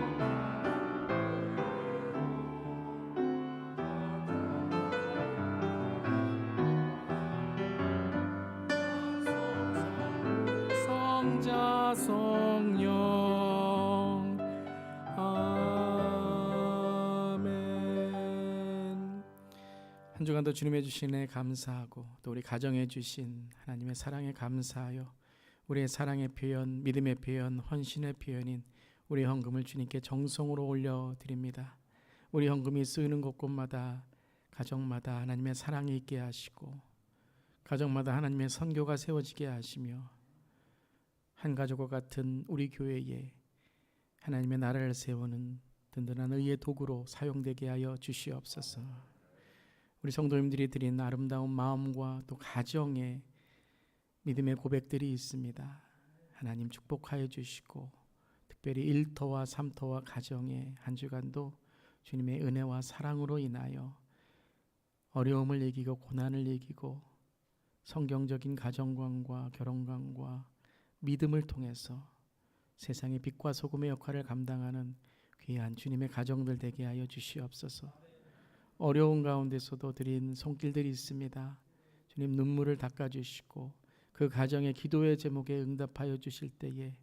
Speaker 1: 성자 성령 아멘. 한 주간도 주님의 주신 애 감사하고 또 우리 가정에 주신 하나님의 사랑에 감사하여 우리의 사랑의 표현, 믿음의 표현, 헌신의 표현인 우리 헌금을 주님께 정성으로 올려드립니다. 우리 헌금이 쓰이는 곳곳마다 가정마다 하나님의 사랑이 있게 하시고 가정마다 하나님의 선교가 세워지게 하시며 한 가족과 같은 우리 교회에 하나님의 나라를 세우는 든든한 의의 도구로 사용되게 하여 주시옵소서. 우리 성도님들이 드린 아름다운 마음과 또 가정에 믿음의 고백들이 있습니다. 하나님 축복하여 주시고 특별히 1터와 3터와 가정에 한 주간도 주님의 은혜와 사랑으로 인하여 어려움을 이기고 고난을 이기고 성경적인 가정관과 결혼관과 믿음을 통해서 세상의 빛과 소금의 역할을 감당하는 귀한 주님의 가정들 되게 하여 주시옵소서. 어려운 가운데서도 드린 손길들이 있습니다. 주님 눈물을 닦아주시고 그 가정의 기도의 제목에 응답하여 주실 때에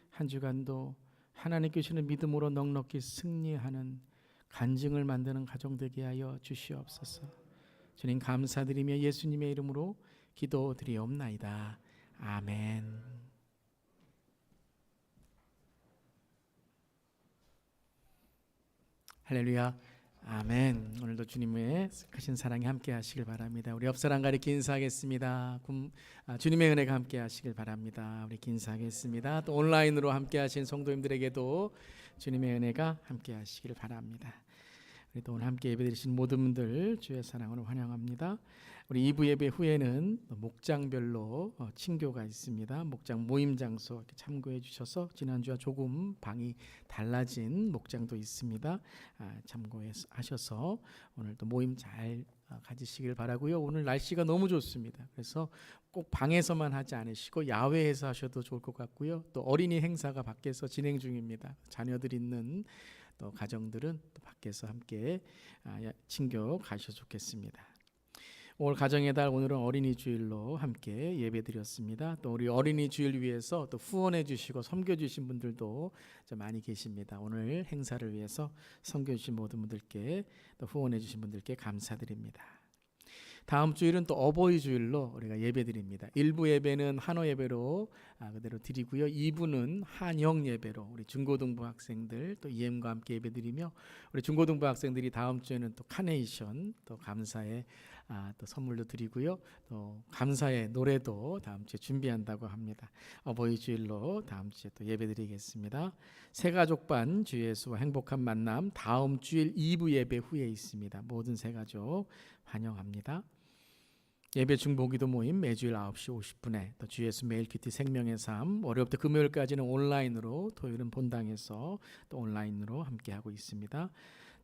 Speaker 1: 한 주간도 하나님께 주시는 믿음으로 넉넉히 승리하는 간증을 만드는 가정 되게 하여 주시옵소서. 주님 감사드리며 예수님의 이름으로 기도드리옵나이다. 아멘. 할렐루야. 아멘. 오늘도 주님의 크신 사랑이 함께 하시길 바랍니다. 우리 옆사람 가리켜 인사하겠습니다. 주님의 은혜가 함께 하시길 바랍니다. 우리 인사하겠습니다. 또 온라인으로 함께 하신 성도님들에게도 주님의 은혜가 함께 하시길 바랍니다. 우리 또 오늘 함께 예배드리신 모든 분들 주의 사랑으로 환영합니다. 우리 2부 예배 후에는 목장별로 친교가 있습니다. 목장 모임 장소 이렇게 참고해 주셔서 지난주와 조금 방이 달라진 목장도 있습니다. 참고하셔서 오늘도 모임 잘 가지시길 바라고요. 오늘 날씨가 너무 좋습니다. 그래서 꼭 방에서만 하지 않으시고 야외에서 하셔도 좋을 것 같고요. 또 어린이 행사가 밖에서 진행 중입니다. 자녀들 있는 또 가정들은 또 밖에서 함께 친교 가셔도 좋겠습니다. 올 가정의 달 오늘은 어린이 주일로 함께 예배드렸습니다. 또 우리 어린이 주일 위해서 또 후원해 주시고 섬겨 주신 분들도 많이 계십니다. 오늘 행사를 위해서 섬겨 주신 모든 분들께 또 후원해 주신 분들께 감사드립니다. 다음 주일은 또 어버이 주일로 우리가 예배드립니다. 1부 예배는 한어 예배로 그대로 드리고요. 2부는 한영 예배로 우리 중고등부 학생들 또 EM과 함께 예배드리며 우리 중고등부 학생들이 다음 주에는 또 카네이션 또 감사의 또 선물도 드리고요. 또 감사의 노래도 다음 주에 준비한다고 합니다. 어버이 주일로 다음 주에 또 예배드리겠습니다. 새가족반 주 예수와 행복한 만남 다음 주일 2부 예배 후에 있습니다. 모든 새가족 환영합니다. 예배 중보기도 모임 매주일 9시 50분에 또 주 예수 매일 큐티 생명의 삶 월요일부터 금요일까지는 온라인으로 토요일은 본당에서 또 온라인으로 함께하고 있습니다.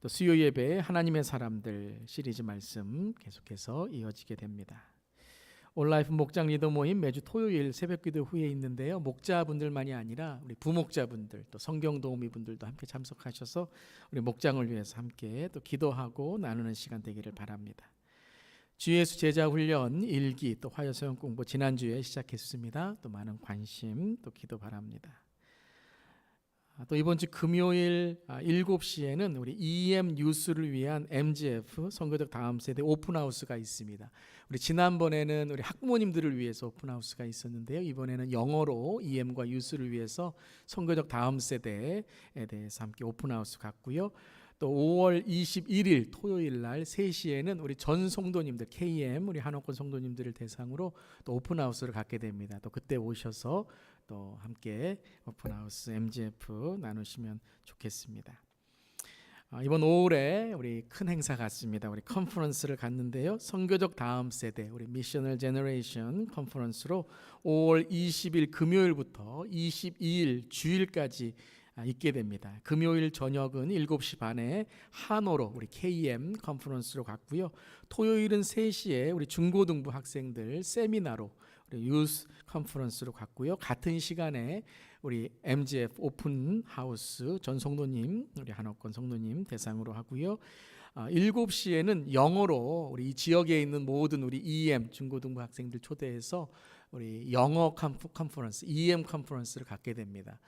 Speaker 1: 또 수요 예배 하나님의 사람들 시리즈 말씀 계속해서 이어지게 됩니다. 온라이프 목장 리더 모임 매주 토요일 새벽기도 후에 있는데요. 목자분들만이 아니라 우리 부목자분들 또 성경 도우미 분들도 함께 참석하셔서 우리 목장을 위해서 함께 또 기도하고 나누는 시간 되기를 바랍니다. 주 예수 제자 훈련 1기 또 화요 서영 공부 지난주에 시작했습니다. 또 많은 관심 또 기도 바랍니다. 또 이번 주 금요일 7시에는 우리 EM 뉴스를 위한 MGF 선교적 다음 세대 오픈하우스가 있습니다. 우리 지난번에는 우리 학부모님들을 위해서 오픈하우스가 있었는데요. 이번에는 영어로 EM과 뉴스를 위해서 선교적 다음 세대에 대해서 함께 오픈하우스 갖고요. 또 5월 21일 토요일 날 3시에는 우리 전 성도님들 KM 우리 한옥권 성도님들을 대상으로 또 오픈하우스를 갖게 됩니다. 또 그때 오셔서 또 함께 오픈하우스 MGF 나누시면 좋겠습니다. 이번 5월에 우리 큰 행사 같습니다. 우리 컨퍼런스를 갖는데요. 선교적 다음 세대 우리 미셔널 제너레이션 컨퍼런스로 5월 20일 금요일부터 22일 주일까지 있게 됩니다. 금요일 저녁은 7시 반에 한오로 우리 KM 컨퍼런스로 갔고요. 토요일은 3시에 우리 중고등부 학생들 세미나로 우리 유스 컨퍼런스로 갔고요. 같은 시간에 우리 MGF 오픈 하우스 전 성도님 우리 한옥권 성도님 대상으로 하고요. 7시에는 영어로 우리 이 지역에 있는 모든 우리 EM 중고등부 학생들 초대해서 우리 영어 컨퍼런스 EM 컨퍼런스를 갖게 됩니다.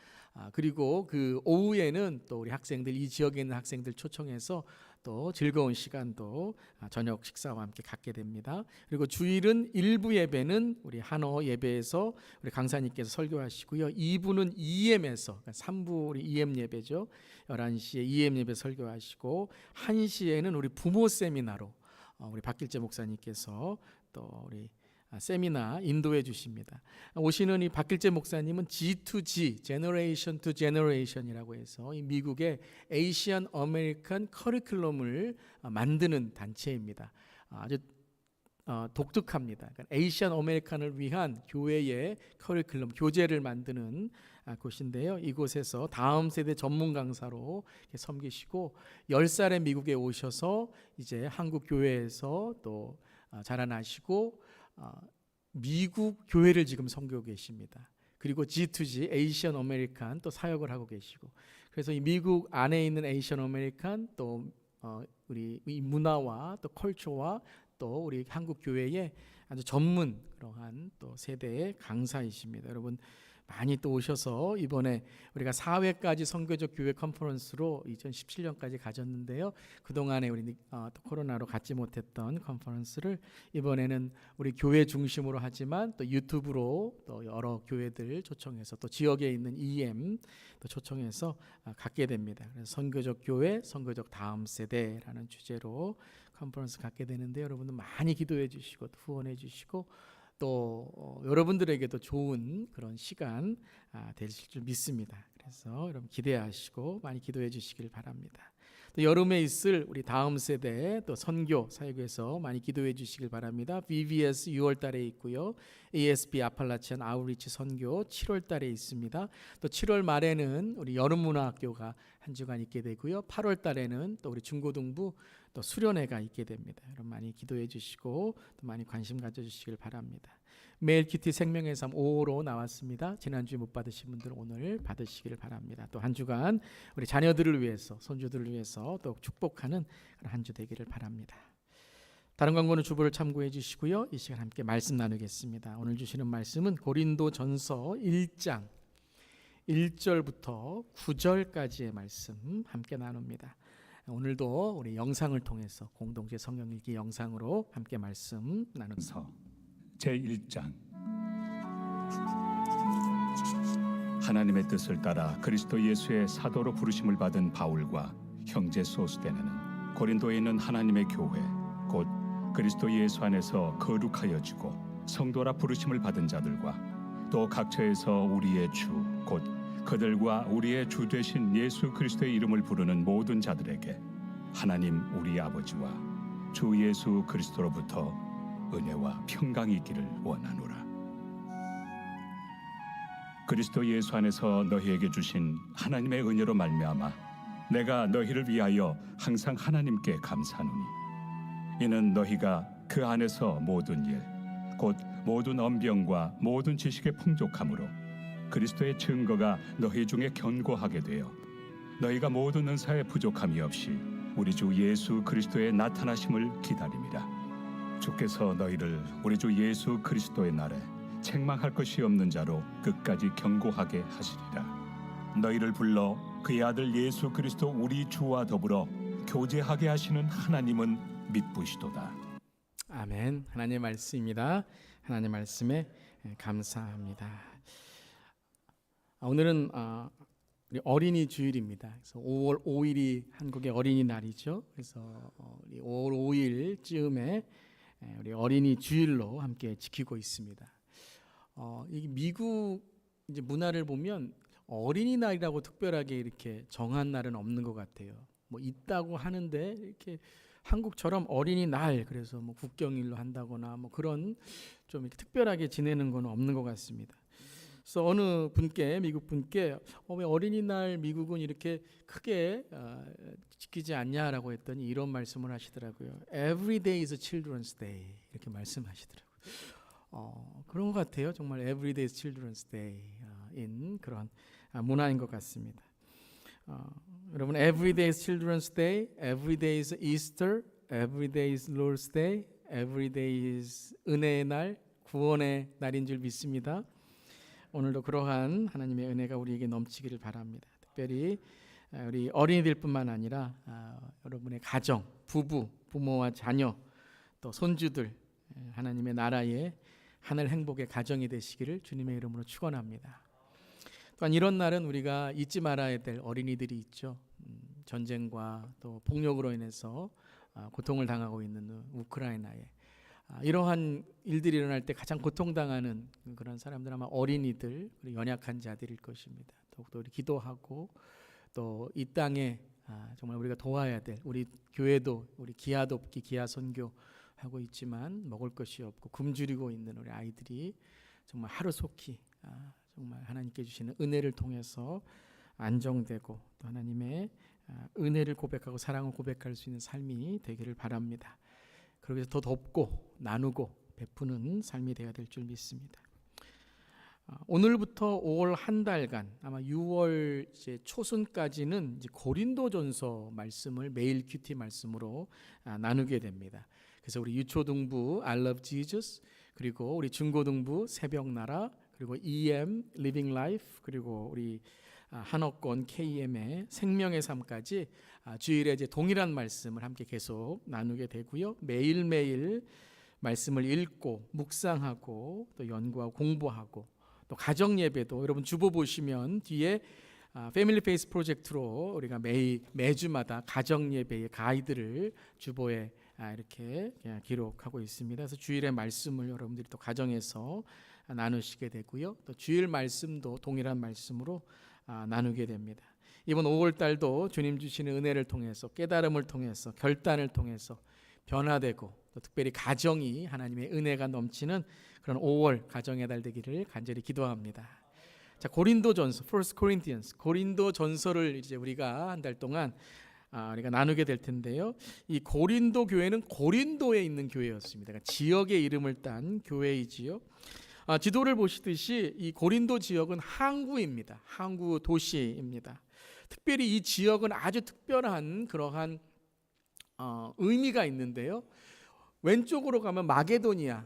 Speaker 1: 그리고 그 오후에는 또 우리 학생들 이 지역에 있는 학생들 초청해서 또 즐거운 시간도 저녁 식사와 함께 갖게 됩니다. 그리고 주일은 1부 예배는 우리 한어 예배에서 우리 강사님께서 설교하시고요. 2부는 EM에서 3부 우리 EM 예배죠. 11시에 EM 예배 설교하시고 1시에는 우리 부모 세미나로 우리 박길재 목사님께서 또 우리 세미나 인도해 주십니다. 오시는 이 박길재 목사님은 G2G, Generation to Generation이라고 해서 이 미국의 에이시안 아메리칸 커리큘럼을 만드는 단체입니다. 아주 독특합니다. 그러니까 에이시안 아메리칸을 위한 교회의 커리큘럼, 교재를 만드는 곳인데요. 이곳에서 다음 세대 전문 강사로 섬기시고 10살에 미국에 오셔서 이제 한국 교회에서 또 자라나시고 미국 교회를 지금 섬기고 계십니다. 그리고 G2G 에이시안 아메리칸 또 사역을 하고 계시고 그래서 이 미국 안에 있는 에이시안 아메리칸 또 우리 이 문화와 또 컬처와 또 우리 한국 교회의 아주 전문 그러한 또 세대의 강사이십니다. 여러분 많이 또 오셔서 이번에 우리가 4회까지 선교적 교회 컨퍼런스로 2017년까지 가졌는데요. 그동안에 우리 또 코로나로 갖지 못했던 컨퍼런스를 이번에는 우리 교회 중심으로 하지만 또 유튜브로 또 여러 교회들 초청해서 또 지역에 있는 EM 또 초청해서 갖게 됩니다. 그래서 선교적 교회, 선교적 다음 세대라는 주제로 컨퍼런스 갖게 되는데 여러분들 많이 기도해 주시고 후원해 주시고 또 여러분들에게도 좋은 그런 시간 되실 줄 믿습니다. 그래서 여러분 기대하시고 많이 기도해 주시길 바랍니다. 또 여름에 있을 우리 다음 세대 또 선교 사역에서 많이 기도해 주시길 바랍니다. VBS 6월 달에 있고요. ASB 아팔라치안 아우리치 선교 7월 달에 있습니다. 또 7월 말에는 우리 여름문화학교가 한 주간 있게 되고요. 8월 달에는 또 우리 중고등부 또 수련회가 있게 됩니다. 여러분 많이 기도해 주시고 또 많이 관심 가져 주시길 바랍니다. 매일 큐티 생명의 삶 5호로 나왔습니다. 지난주에 못 받으신 분들 오늘 받으시기를 바랍니다. 또 한 주간 우리 자녀들을 위해서 손주들을 위해서 또 축복하는 한 주 되기를 바랍니다. 다른 광고는 주보를 참고해 주시고요. 이 시간 함께 말씀 나누겠습니다. 오늘 주시는 말씀은 고린도전서 1장 1절부터 9절까지의 말씀 함께 나눕니다. 오늘도 우리 영상을 통해서 공동체 성경 읽기 영상으로 함께 말씀 나눕니다.
Speaker 4: 제1장 하나님의 뜻을 따라 그리스도 예수의 사도로 부르심을 받은 바울과 형제 소스데네는 고린도에 있는 하나님의 교회 곧 그리스도 예수 안에서 거룩하여 지고 성도라 부르심을 받은 자들과 또 각처에서 우리의 주 곧 그들과 우리의 주 되신 예수 그리스도의 이름을 부르는 모든 자들에게 하나님 우리 아버지와 주 예수 그리스도로부터 은혜와 평강이 있기를 원하노라. 그리스도 예수 안에서 너희에게 주신 하나님의 은혜로 말미암아 내가 너희를 위하여 항상 하나님께 감사하노니 이는 너희가 그 안에서 모든 일 곧 모든 언병과 모든 지식의 풍족함으로 그리스도의 증거가 너희 중에 견고하게 되어 너희가 모든 은사에 부족함이 없이 우리 주 예수 그리스도의 나타나심을 기다림이라. 주께서 너희를 우리 주 예수 그리스도의 날에 책망할 것이 없는 자로 끝까지 견고하게 하시리라. 너희를 불러 그의 아들 예수 그리스도 우리 주와 더불어 교제하게 하시는 하나님은 믿부시도다.
Speaker 1: 아멘. 하나님의 말씀입니다. 하나님의 말씀에 감사합니다. 오늘은 우리 어린이 주일입니다. 그래서 5월 5일이 한국의 어린이날이죠. 그래서 우리 5월 5일쯤에 우리 어린이 주일로 함께 지키고 있습니다. 이 미국 이제 문화를 보면 어린이날이라고 특별하게 이렇게 정한 날은 없는 것 같아요. 뭐 있다고 하는데 이렇게 한국처럼 어린이날 그래서 뭐 국경일로 한다거나 뭐 그런 좀 이렇게 특별하게 지내는 건 없는 것 같습니다. 그래서 어느 분께 미국 분께 왜 어린이날 미국은 이렇게 크게 지키지 않냐라고 했더니 이런 말씀을 하시더라고요. Every day is a children's day 이렇게 말씀하시더라고요. 그런 것 같아요. 정말 Every day is children's day 인 그런 문화인 것 같습니다. 여러분 Every day is children's day, Every day is Easter, Every day is Lord's day, Every day is 은혜의 날, 구원의 날인 줄 믿습니다. 오늘도 그러한 하나님의 은혜가 우리에게 넘치기를 바랍니다. 특별히 우리 어린이들뿐만 아니라 여러분의 가정, 부부, 부모와 자녀, 또 손주들 하나님의 나라의 하늘 행복의 가정이 되시기를 주님의 이름으로 축원합니다. 또한 이런 날은 우리가 잊지 말아야 될 어린이들이 있죠. 전쟁과 또 폭력으로 인해서 고통을 당하고 있는 우크라이나에 이러한 일들이 일어날 때 가장 고통당하는 그런 사람들 아마 어린이들 그리고 연약한 자들일 것입니다. 더욱더 우리 기도하고 또 이 땅에 정말 우리가 도와야 될 우리 교회도 우리 기아돕기 기아선교 하고 있지만 먹을 것이 없고 굶주리고 있는 우리 아이들이 정말 하루속히 정말 하나님께 주시는 은혜를 통해서 안정되고 또 하나님의 은혜를 고백하고 사랑을 고백할 수 있는 삶이 되기를 바랍니다. 그러기 위해서 더 돕고 나누고 베푸는 삶이 되어야 될 줄 믿습니다. 오늘부터 5월 한 달간 아마 6월 이제 초순까지는 이제 고린도전서 말씀을 매일 큐티 말씀으로 나누게 됩니다. 그래서 우리 유초등부 I Love Jesus 그리고 우리 중고등부 새벽나라 그리고 EM Living Life 그리고 우리 한옥권 KM의 생명의 삶까지 주일에 이제 동일한 말씀을 함께 계속 나누게 되고요. 매일매일 말씀을 읽고 묵상하고 또 연구하고 공부하고 또 가정 예배도 여러분 주보 보시면 뒤에 패밀리 페이스 프로젝트로 우리가 매주마다 가정 예배의 가이드를 주보에 이렇게 기록하고 있습니다. 그래서 주일의 말씀을 여러분들이 또 가정에서 나누시게 되고요. 또 주일 말씀도 동일한 말씀으로 나누게 됩니다. 이번 5월 달도 주님 주시는 은혜를 통해서 깨달음을 통해서 결단을 통해서 변화되고 또 특별히 가정이 하나님의 은혜가 넘치는 그런 5월 가정의 달 되기를 간절히 기도합니다. 자, 고린도전서, First Corinthians, 고린도전서를 이제 우리가 한 달 동안 우리가 나누게 될 텐데요. 이 고린도 교회는 고린도에 있는 교회였습니다. 그러니까 지역의 이름을 딴 교회이지요. 지도를 보시듯이 이 고린도 지역은 항구입니다. 항구 도시입니다. 특별히 이 지역은 아주 특별한 그러한 의미가 있는데요. 왼쪽으로 가면 마게도니아,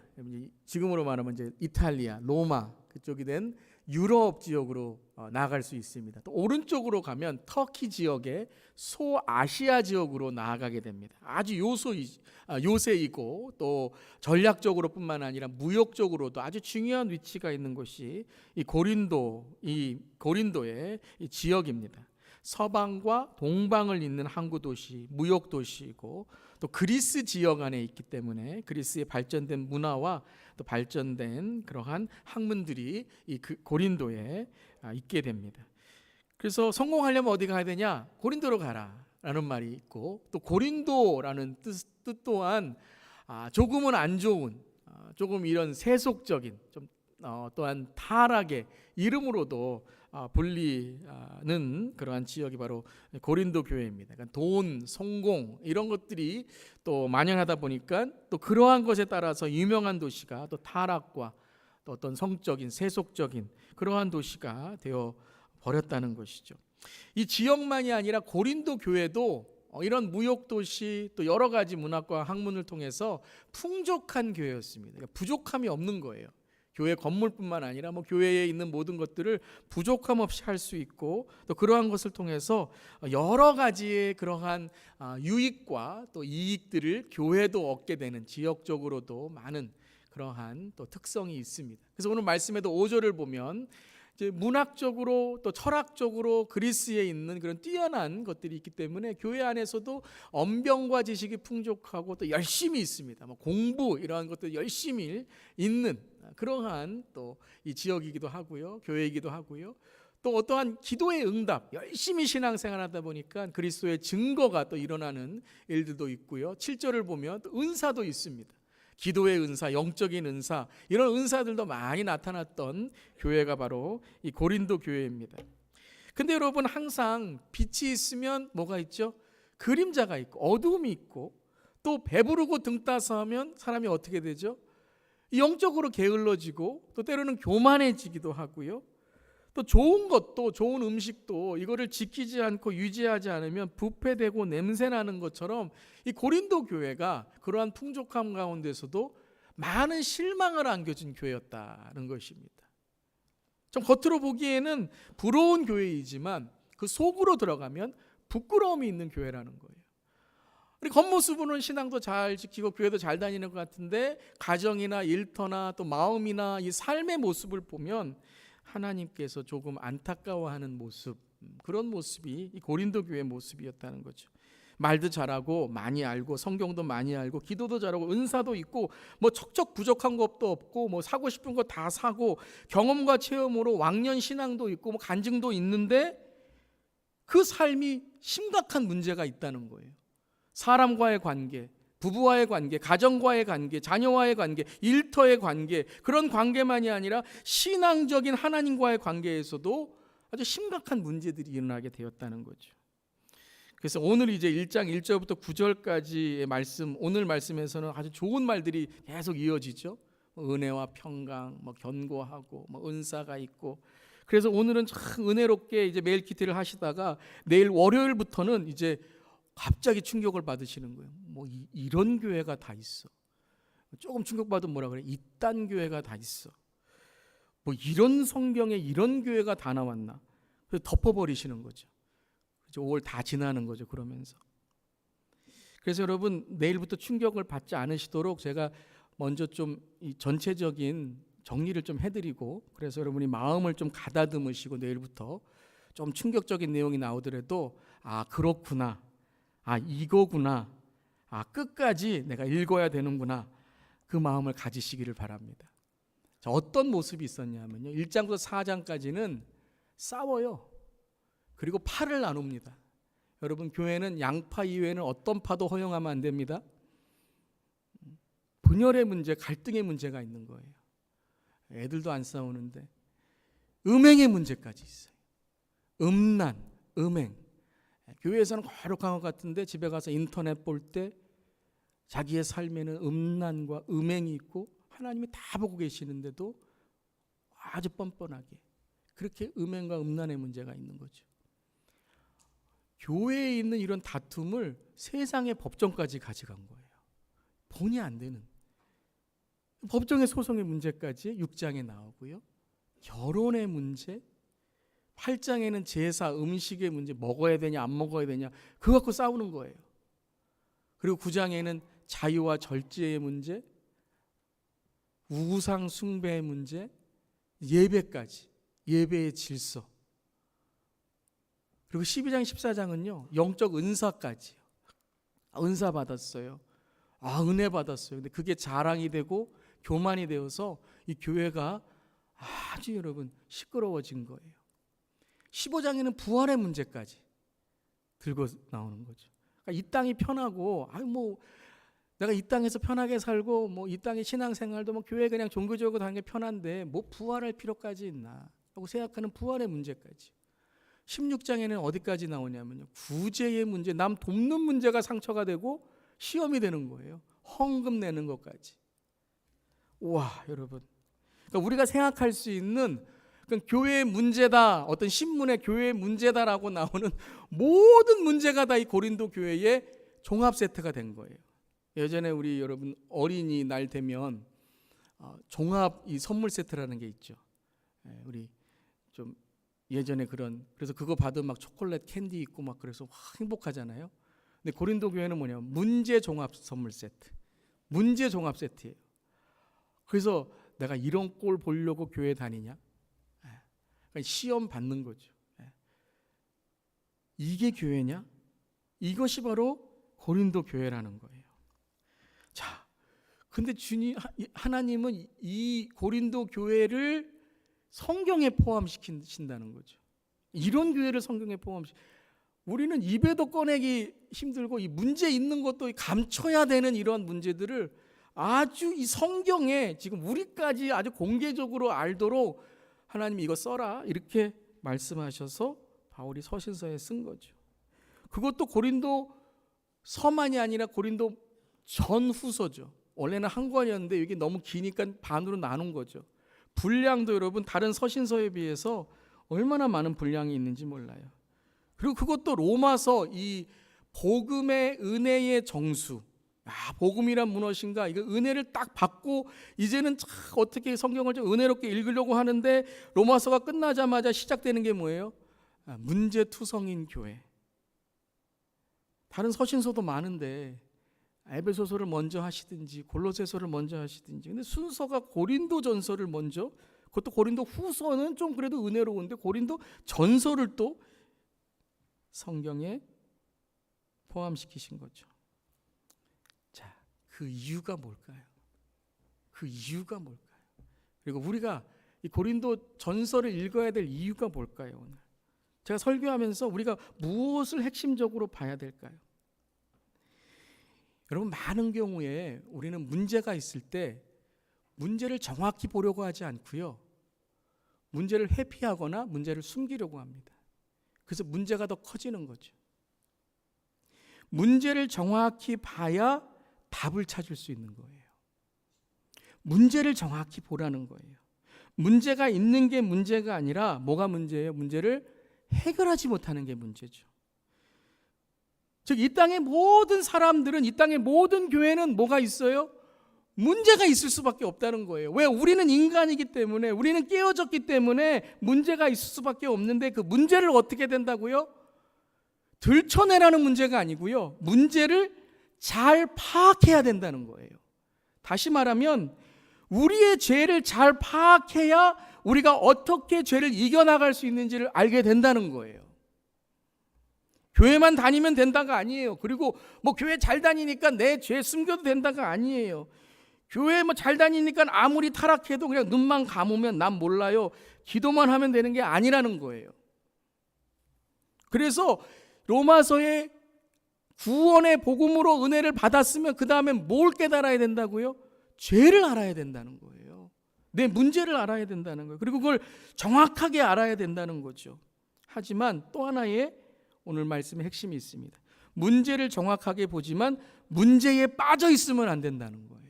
Speaker 1: 지금으로 말하면 이제 이탈리아, 로마 그쪽이 된 유럽 지역으로 나아갈 수 있습니다. 또 오른쪽으로 가면 터키 지역의 소아시아 지역으로 나아가게 됩니다. 아주 요새이고 또 전략적으로뿐만 아니라 무역적으로도 아주 중요한 위치가 있는 곳이 이 고린도의 이 지역입니다. 서방과 동방을 잇는 항구 도시, 무역 도시이고 또 그리스 지역 안에 있기 때문에 그리스의 발전된 문화와 또 발전된 그러한 학문들이 이 고린도에 있게 됩니다. 그래서 성공하려면 어디 가야 되냐? 고린도로 가라라는 말이 있고 또 고린도라는 뜻 또한 조금은 안 좋은 조금 이런 세속적인 좀 또한 타락의 이름으로도 불리는 그러한 지역이 바로 고린도 교회입니다. 그러니까 돈, 성공 이런 것들이 또 만연하다 보니까 또 그러한 것에 따라서 유명한 도시가 또 타락과 또 어떤 성적인 세속적인 그러한 도시가 되어 버렸다는 것이죠. 이 지역만이 아니라 고린도 교회도 이런 무역 도시 또 여러 가지 문학과 학문을 통해서 풍족한 교회였습니다. 그러니까 부족함이 없는 거예요. 교회 건물뿐만 아니라 교회에 있는 모든 것들을 부족함 없이 할 수 있고 또 그러한 것을 통해서 여러 가지의 그러한 유익과 또 이익들을 교회도 얻게 되는 지역적으로도 많은 그러한 또 특성이 있습니다. 그래서 오늘 말씀에도 5절을 보면 이제 문학적으로 또 철학적으로 그리스에 있는 그런 뛰어난 것들이 있기 때문에 교회 안에서도 언변과 지식이 풍족하고 또 열심히 있습니다. 공부 이러한 것들 열심히 있는 그러한 또 이 지역이기도 하고요, 교회이기도 하고요. 또 어떠한 기도의 응답, 열심히 신앙생활하다 보니까 그리스도의 증거가 또 일어나는 일들도 있고요. 7절을 보면 또 은사도 있습니다. 기도의 은사, 영적인 은사 이런 은사들도 많이 나타났던 교회가 바로 이 고린도 교회입니다. 근데 여러분 항상 빛이 있으면 뭐가 있죠? 그림자가 있고 어두움이 있고 또 배부르고 등 따서 하면 사람이 어떻게 되죠? 영적으로 게을러지고 또 때로는 교만해지기도 하고요. 또 좋은 것도 좋은 음식도 이거를 지키지 않고 유지하지 않으면 부패되고 냄새나는 것처럼 이 고린도 교회가 그러한 풍족함 가운데서도 많은 실망을 안겨준 교회였다는 것입니다. 좀 겉으로 보기에는 부러운 교회이지만 그 속으로 들어가면 부끄러움이 있는 교회라는 거예요. 우리 겉모습으로는 신앙도 잘 지키고 교회도 잘 다니는 것 같은데 가정이나 일터나 또 마음이나 이 삶의 모습을 보면 하나님께서 조금 안타까워하는 모습, 그런 모습이 이 고린도 교회의 모습이었다는 거죠. 말도 잘하고 많이 알고 성경도 많이 알고 기도도 잘하고 은사도 있고 척척 부족한 것도 없고 사고 싶은 거 다 사고 경험과 체험으로 왕년 신앙도 있고 간증도 있는데 그 삶이 심각한 문제가 있다는 거예요. 사람과의 관계, 부부와의 관계, 가정과의 관계, 자녀와의 관계, 일터의 관계, 그런 관계만이 아니라 신앙적인 하나님과의 관계에서도 아주 심각한 문제들이 일어나게 되었다는 거죠. 그래서 오늘 이제 1장 1절부터 9절까지의 말씀, 오늘 말씀에서는 아주 좋은 말들이 계속 이어지죠. 은혜와 평강, 견고하고 은사가 있고. 그래서 오늘은 참 은혜롭게 이제 매일 기도를 하시다가 내일 월요일부터는 이제 갑자기 충격을 받으시는 거예요. 이런 교회가 다 있어. 조금 충격받으면 뭐라 그래? 이딴 교회가 다 있어. 이런 성경에 이런 교회가 다 나왔나? 그래서 덮어버리시는 거죠. 5월 다 지나는 거죠. 그러면서. 그래서 여러분 내일부터 충격을 받지 않으시도록 제가 먼저 좀 이 전체적인 정리를 좀 해드리고 그래서 여러분이 마음을 좀 가다듬으시고 내일부터 좀 충격적인 내용이 나오더라도 그렇구나. 이거구나. 끝까지 내가 읽어야 되는구나. 그 마음을 가지시기를 바랍니다. 자, 어떤 모습이 있었냐면요. 1장부터 4장까지는 싸워요. 그리고 파를 나눕니다. 여러분, 교회는 양파 이외에는 어떤 파도 허용하면 안 됩니다. 분열의 문제, 갈등의 문제가 있는 거예요. 애들도 안 싸우는데 음행의 문제까지 있어요. 음란, 음행. 교회에서는 거룩한 것 같은데 집에 가서 인터넷 볼 때 자기의 삶에는 음란과 음행이 있고 하나님이 다 보고 계시는데도 아주 뻔뻔하게 그렇게 음행과 음란의 문제가 있는 거죠. 교회에 있는 이런 다툼을 세상의 법정까지 가져간 거예요. 본의 안 되는 법정의 소송의 문제까지 6장에 나오고요. 결혼의 문제, 8장에는 제사, 음식의 문제, 먹어야 되냐 안 먹어야 되냐 그거 갖고 싸우는 거예요. 그리고 9장에는 자유와 절제의 문제, 우상 숭배의 문제, 예배까지, 예배의 질서. 그리고 12장, 14장은요, 영적 은사까지요. 은사 받았어요. 은혜 받았어요. 근데 그게 자랑이 되고 교만이 되어서 이 교회가 아주 여러분 시끄러워진 거예요. 15장에는 부활의 문제까지 들고 나오는 거죠. 그러니까 이 땅이 편하고, 내가 이 땅에서 편하게 살고, 이 땅의 신앙생활도 교회 그냥 종교적으로 다니는 게 편한데, 부활할 필요까지 있나? 하고 생각하는 부활의 문제까지. 16장에는 어디까지 나오냐면요. 구제의 문제, 남 돕는 문제가 상처가 되고 시험이 되는 거예요. 헌금 내는 것까지. 와, 여러분. 그러니까 우리가 생각할 수 있는 교회의 문제다, 어떤 신문에 교회의 문제다라고 나오는 모든 문제가 다 이 고린도 교회의 종합 세트가 된 거예요. 예전에 우리 여러분 어린이날 되면 종합 이 선물 세트라는 게 있죠. 우리 좀 예전에 그래서 그거 받으면 막 초콜릿 캔디 있고 막 그래서 행복하잖아요. 근데 고린도 교회는 뭐냐면 문제 종합 선물 세트, 문제 종합 세트예요. 그래서 내가 이런 꼴 보려고 교회 다니냐? 그러니까 시험 받는 거죠. 이게 교회냐? 이것이 바로 고린도 교회라는 거예요. 자, 근데 하나님은 이 고린도 교회를 성경에 포함시킨다는 거죠. 이런 교회를 성경에 우리는 입에도 꺼내기 힘들고 이 문제 있는 것도 감춰야 되는 이런 문제들을 아주 이 성경에 지금 우리까지 아주 공개적으로 알도록 하나님이 이거 써라 이렇게 말씀하셔서 바울이 서신서에 쓴 거죠. 그것도 고린도 서만이 아니라 고린도 전후서죠. 원래는 한 권이었는데 이게 너무 기니까 반으로 나눈 거죠. 분량도 여러분 다른 서신서에 비해서 얼마나 많은 분량이 있는지 몰라요. 그리고 그것도 로마서 이 복음의 은혜의 정수. 복음이란 무엇인가? 이거 은혜를 딱 받고 이제는 어떻게 성경을 좀 은혜롭게 읽으려고 하는데 로마서가 끝나자마자 시작되는 게 뭐예요? 문제투성인 교회. 다른 서신서도 많은데 에베소서를 먼저 하시든지 골로새서를 먼저 하시든지, 근데 순서가 고린도전서를 먼저, 그것도 고린도 후서는 좀 그래도 은혜로운데 고린도 전서를 또 성경에 포함시키신 거죠. 자, 그 이유가 뭘까요? 그 이유가 뭘까요? 그리고 우리가 이 고린도 전서를 읽어야 될 이유가 뭘까요? 오늘 제가 설교하면서 우리가 무엇을 핵심적으로 봐야 될까요? 여러분, 많은 경우에 우리는 문제가 있을 때 문제를 정확히 보려고 하지 않고요, 문제를 회피하거나 문제를 숨기려고 합니다. 그래서 문제가 더 커지는 거죠. 문제를 정확히 봐야 답을 찾을 수 있는 거예요. 문제를 정확히 보라는 거예요. 문제가 있는 게 문제가 아니라 뭐가 문제예요? 문제를 해결하지 못하는 게 문제죠. 즉, 이 땅의 모든 사람들은, 이 땅의 모든 교회는 뭐가 있어요? 문제가 있을 수밖에 없다는 거예요. 왜? 우리는 인간이기 때문에, 우리는 깨어졌기 때문에 문제가 있을 수밖에 없는데, 그 문제를 어떻게 된다고요? 들춰내라는 문제가 아니고요, 문제를 잘 파악해야 된다는 거예요. 다시 말하면 우리의 죄를 잘 파악해야 우리가 어떻게 죄를 이겨나갈 수 있는지를 알게 된다는 거예요. 교회만 다니면 된다가 아니에요. 그리고 교회 잘 다니니까 내 죄 숨겨도 된다가 아니에요. 교회 잘 다니니까 아무리 타락해도 그냥 눈만 감으면 난 몰라요, 기도만 하면 되는 게 아니라는 거예요. 그래서 로마서의 구원의 복음으로 은혜를 받았으면 그 다음에 뭘 깨달아야 된다고요? 죄를 알아야 된다는 거예요. 내 문제를 알아야 된다는 거예요. 그리고 그걸 정확하게 알아야 된다는 거죠. 하지만 또 하나의 오늘 말씀의 핵심이 있습니다. 문제를 정확하게 보지만 문제에 빠져 있으면 안 된다는 거예요.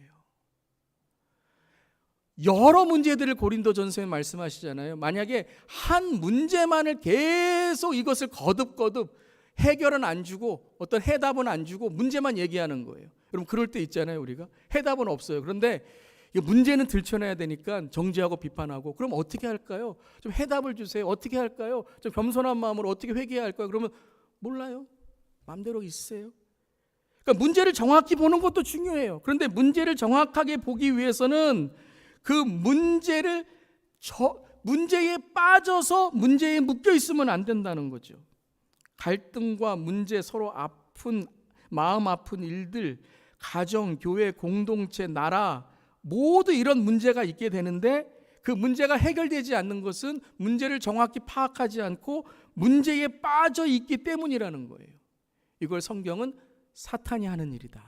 Speaker 1: 여러 문제들을 고린도전서에 말씀하시잖아요. 만약에 한 문제만을 계속 이것을 거듭거듭 해결은 안 주고 어떤 해답은 안 주고 문제만 얘기하는 거예요. 여러분 그럴 때 있잖아요. 우리가 해답은 없어요. 그런데 문제는 들춰내야 되니까 정죄하고 비판하고, 그럼 어떻게 할까요? 좀 해답을 주세요. 어떻게 할까요? 좀 겸손한 마음으로 어떻게 회개해야 할까요? 그러면 몰라요. 마음대로 있으세요. 그러니까 문제를 정확히 보는 것도 중요해요. 그런데 문제를 정확하게 보기 위해서는 그 문제에 빠져서 문제에 묶여 있으면 안 된다는 거죠. 갈등과 문제, 서로 아픈 마음 아픈 일들, 가정, 교회, 공동체, 나라 모두 이런 문제가 있게 되는데 그 문제가 해결되지 않는 것은 문제를 정확히 파악하지 않고 문제에 빠져 있기 때문이라는 거예요. 이걸 성경은 사탄이 하는 일이다.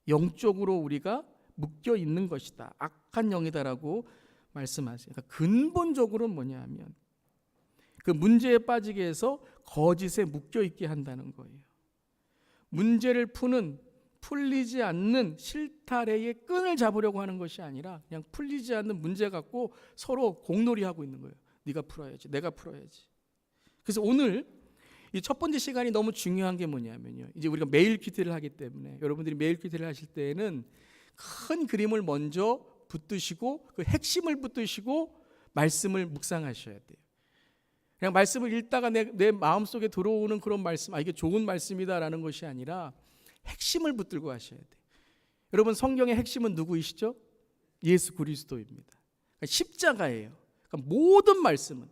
Speaker 1: 영적으로 우리가 묶여 있는 것이다. 악한 영이다라고 말씀하세요. 그러니까 근본적으로는 뭐냐 하면 그 문제에 빠지게 해서 거짓에 묶여 있게 한다는 거예요. 문제를 풀리지 않는 실타래의 끈을 잡으려고 하는 것이 아니라 그냥 풀리지 않는 문제 갖고 서로 공놀이하고 있는 거예요. 네가 풀어야지, 내가 풀어야지. 그래서 오늘 이 첫 번째 시간이 너무 중요한 게 뭐냐면요. 이제 우리가 매일 큐티를 하기 때문에 여러분들이 매일 큐티를 하실 때에는 큰 그림을 먼저 붙드시고 그 핵심을 붙드시고 말씀을 묵상하셔야 돼요. 그냥 말씀을 읽다가 내 마음속에 들어오는 그런 말씀, 이게 좋은 말씀이다라는 것이 아니라 핵심을 붙들고 하셔야 돼요. 여러분 성경의 핵심은 누구이시죠? 예수 그리스도입니다. 그러니까 십자가예요. 그러니까 모든 말씀은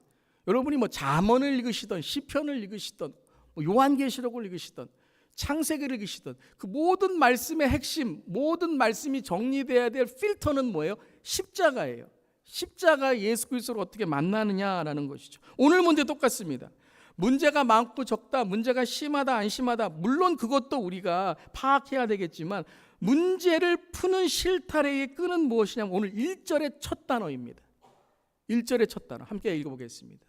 Speaker 1: 여러분이 뭐 잠언을 읽으시던 시편을 읽으시던 요한계시록을 읽으시던 창세기를 읽으시던 그 모든 말씀의 핵심, 모든 말씀이 정리돼야 될 필터는 뭐예요? 십자가예요. 십자가 예수 그리스도를 어떻게 만나느냐라는 것이죠. 오늘 문제 똑같습니다. 문제가 많고 적다, 문제가 심하다 안 심하다, 물론 그것도 우리가 파악해야 되겠지만 문제를 푸는 실타래의 끈은 무엇이냐면 오늘 1절의 첫 단어입니다. 1절의 첫 단어 함께 읽어보겠습니다.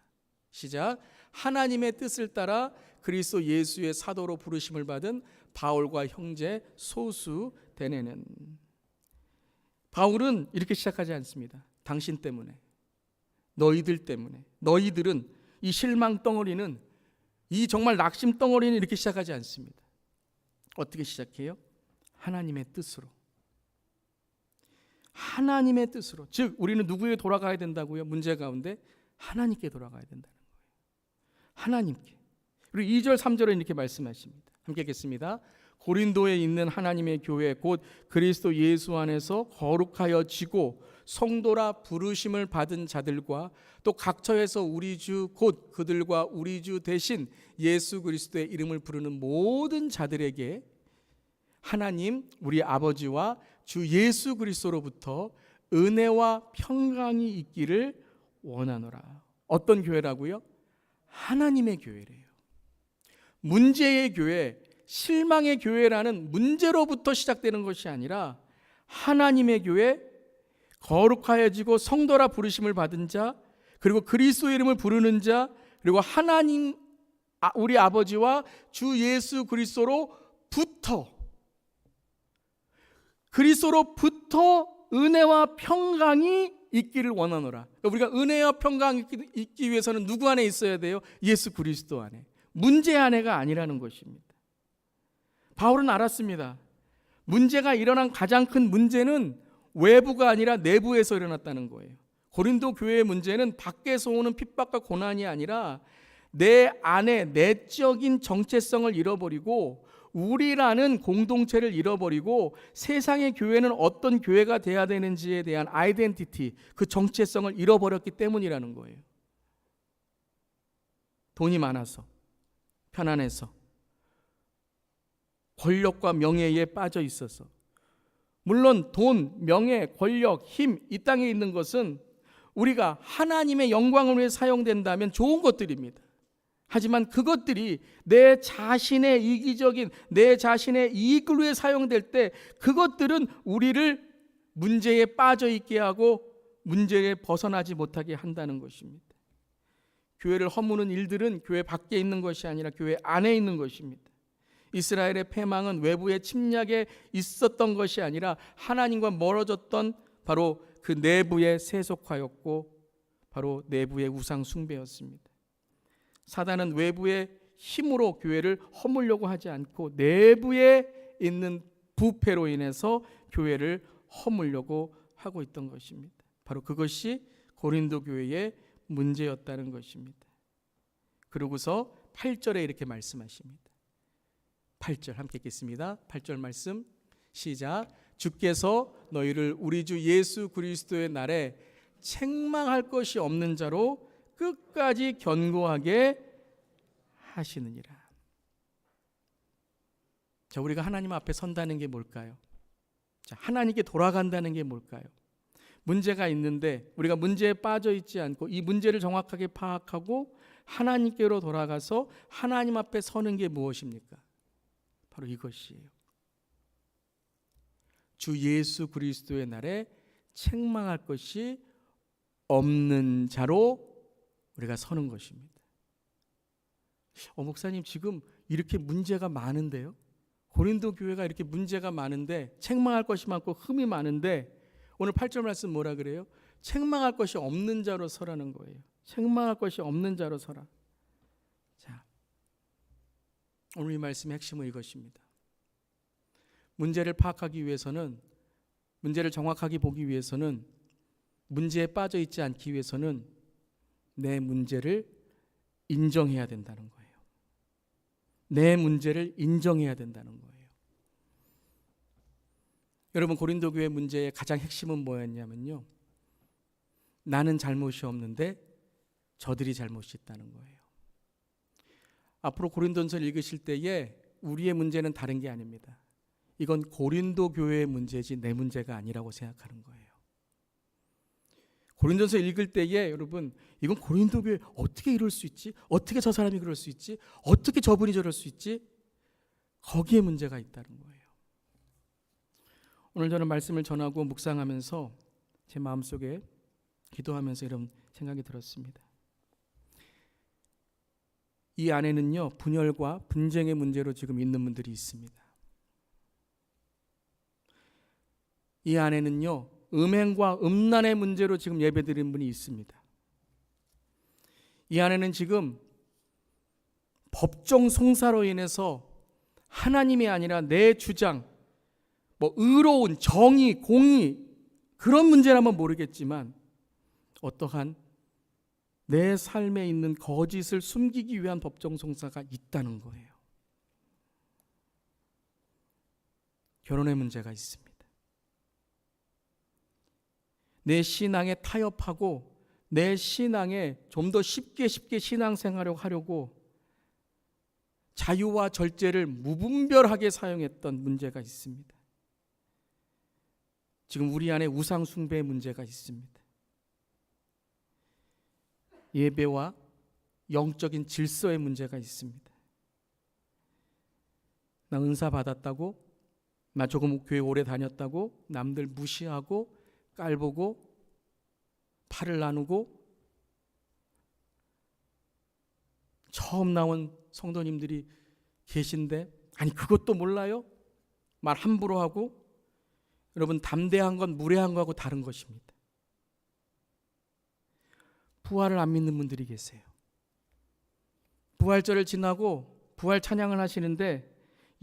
Speaker 1: 시작. 하나님의 뜻을 따라 그리스도 예수의 사도로 부르심을 받은 바울과 형제 소수 대내는. 바울은 이렇게 시작하지 않습니다. 당신 때문에, 너희들 때문에, 너희들은 이 실망 덩어리는, 이 정말 낙심 덩어리는 이렇게 시작하지 않습니다. 어떻게 시작해요? 하나님의 뜻으로. 하나님의 뜻으로. 즉 우리는 누구에게 돌아가야 된다고요? 문제 가운데 하나님께 돌아가야 된다는 거예요. 하나님께. 그리고 2절 3절에 이렇게 말씀하십니다. 함께 읽겠습니다. 고린도에 있는 하나님의 교회 곧 그리스도 예수 안에서 거룩하여 지고 성도라 부르심을 받은 자들과 또 각처에서 우리 주 곧 그들과 우리 주 대신 예수 그리스도의 이름을 부르는 모든 자들에게 하나님 우리 아버지와 주 예수 그리스도로부터 은혜와 평강이 있기를 원하노라. 어떤 교회라고요? 하나님의 교회래요. 문제의 교회, 실망의 교회라는 문제로부터 시작되는 것이 아니라 하나님의 교회, 거룩하여지고 성도라 부르심을 받은 자, 그리고 그리스도의 이름을 부르는 자, 그리고 하나님 우리 아버지와 주 예수 그리스도로부터 은혜와 평강이 있기를 원하노라. 우리가 은혜와 평강이 있기 위해서는 누구 안에 있어야 돼요? 예수 그리스도 안에. 문제 안에가 아니라는 것입니다. 바울은 알았습니다. 문제가 일어난 가장 큰 문제는 외부가 아니라 내부에서 일어났다는 거예요. 고린도 교회의 문제는 밖에서 오는 핍박과 고난이 아니라 내 안에 내적인 정체성을 잃어버리고 우리라는 공동체를 잃어버리고 세상의 교회는 어떤 교회가 돼야 되는지에 대한 아이덴티티, 그 정체성을 잃어버렸기 때문이라는 거예요. 돈이 많아서, 편안해서, 권력과 명예에 빠져 있어서. 물론 돈, 명예, 권력, 힘, 이 땅에 있는 것은 우리가 하나님의 영광을 위해 사용된다면 좋은 것들입니다. 하지만 그것들이 내 자신의 이기적인, 내 자신의 이익을 위해 사용될 때 그것들은 우리를 문제에 빠져 있게 하고 문제에 벗어나지 못하게 한다는 것입니다. 교회를 허무는 일들은 교회 밖에 있는 것이 아니라 교회 안에 있는 것입니다. 이스라엘의 패망은 외부의 침략에 있었던 것이 아니라 하나님과 멀어졌던 바로 그 내부의 세속화였고 바로 내부의 우상 숭배였습니다. 사단은 외부의 힘으로 교회를 허물려고 하지 않고 내부에 있는 부패로 인해서 교회를 허물려고 하고 있던 것입니다. 바로 그것이 고린도 교회의 문제였다는 것입니다. 그러고서 8절에 이렇게 말씀하십니다. 8절 함께 읽겠습니다. 8절 말씀 시작. 주께서 너희를 우리 주 예수 그리스도의 날에 책망할 것이 없는 자로 끝까지 견고하게 하시느니라. 자, 우리가 하나님 앞에 선다는 게 뭘까요? 자, 하나님께 돌아간다는 게 뭘까요? 문제가 있는데 우리가 문제에 빠져 있지 않고 이 문제를 정확하게 파악하고 하나님께로 돌아가서 하나님 앞에 서는 게 무엇입니까? 바로 이것이에요. 주 예수 그리스도의 날에 책망할 것이 없는 자로 우리가 서는 것입니다. 목사님 지금 이렇게 문제가 많은데요. 고린도 교회가 이렇게 문제가 많은데 책망할 것이 많고 흠이 많은데 오늘 8절 말씀 뭐라 그래요? 책망할 것이 없는 자로 서라는 거예요. 책망할 것이 없는 자로 서라. 자, 오늘 이 말씀의 핵심은 이것입니다. 문제를 파악하기 위해서는, 문제를 정확하게 보기 위해서는, 문제에 빠져 있지 않기 위해서는 내 문제를 인정해야 된다는 거예요. 내 문제를 인정해야 된다는 거예요. 여러분, 고린도 교회 문제의 가장 핵심은 뭐였냐면요, 나는 잘못이 없는데 저들이 잘못이 있다는 거예요. 앞으로 고린도전서 읽으실 때에 우리의 문제는 다른 게 아닙니다. 이건 고린도 교회의 문제지 내 문제가 아니라고 생각하는 거예요. 고린도전서 읽을 때에 여러분, 이건 고린도 교회 어떻게 이럴 수 있지? 어떻게 저 사람이 그럴 수 있지? 어떻게 저분이 저럴 수 있지? 거기에 문제가 있다는 거예요. 오늘 저는 말씀을 전하고 묵상하면서 제 마음속에 기도하면서 이런 생각이 들었습니다. 이 안에는요, 분열과 분쟁의 문제로 지금 있는 분들이 있습니다. 이 안에는요, 음행과 음란의 문제로 지금 예배드리는 분이 있습니다. 이 안에는 지금 법정 송사로 인해서 하나님이 아니라 내 주장, 의로운 정의, 공의 그런 문제라면 모르겠지만 어떠한 내 삶에 있는 거짓을 숨기기 위한 법정 송사가 있다는 거예요. 결혼의 문제가 있습니다. 내 신앙에 타협하고 내 신앙에 좀 더 쉽게 신앙생활을 하려고 자유와 절제를 무분별하게 사용했던 문제가 있습니다. 지금 우리 안에 우상 숭배의 문제가 있습니다. 예배와 영적인 질서의 문제가 있습니다. 나 은사 받았다고, 나 조금 교회 오래 다녔다고 남들 무시하고 깔보고 팔을 나누고, 처음 나온 성도님들이 계신데 아니 그것도 몰라요? 말 함부로 하고. 여러분, 담대한 건 무례한 거하고 다른 것입니다. 부활을 안 믿는 분들이 계세요. 부활절을 지나고 부활 찬양을 하시는데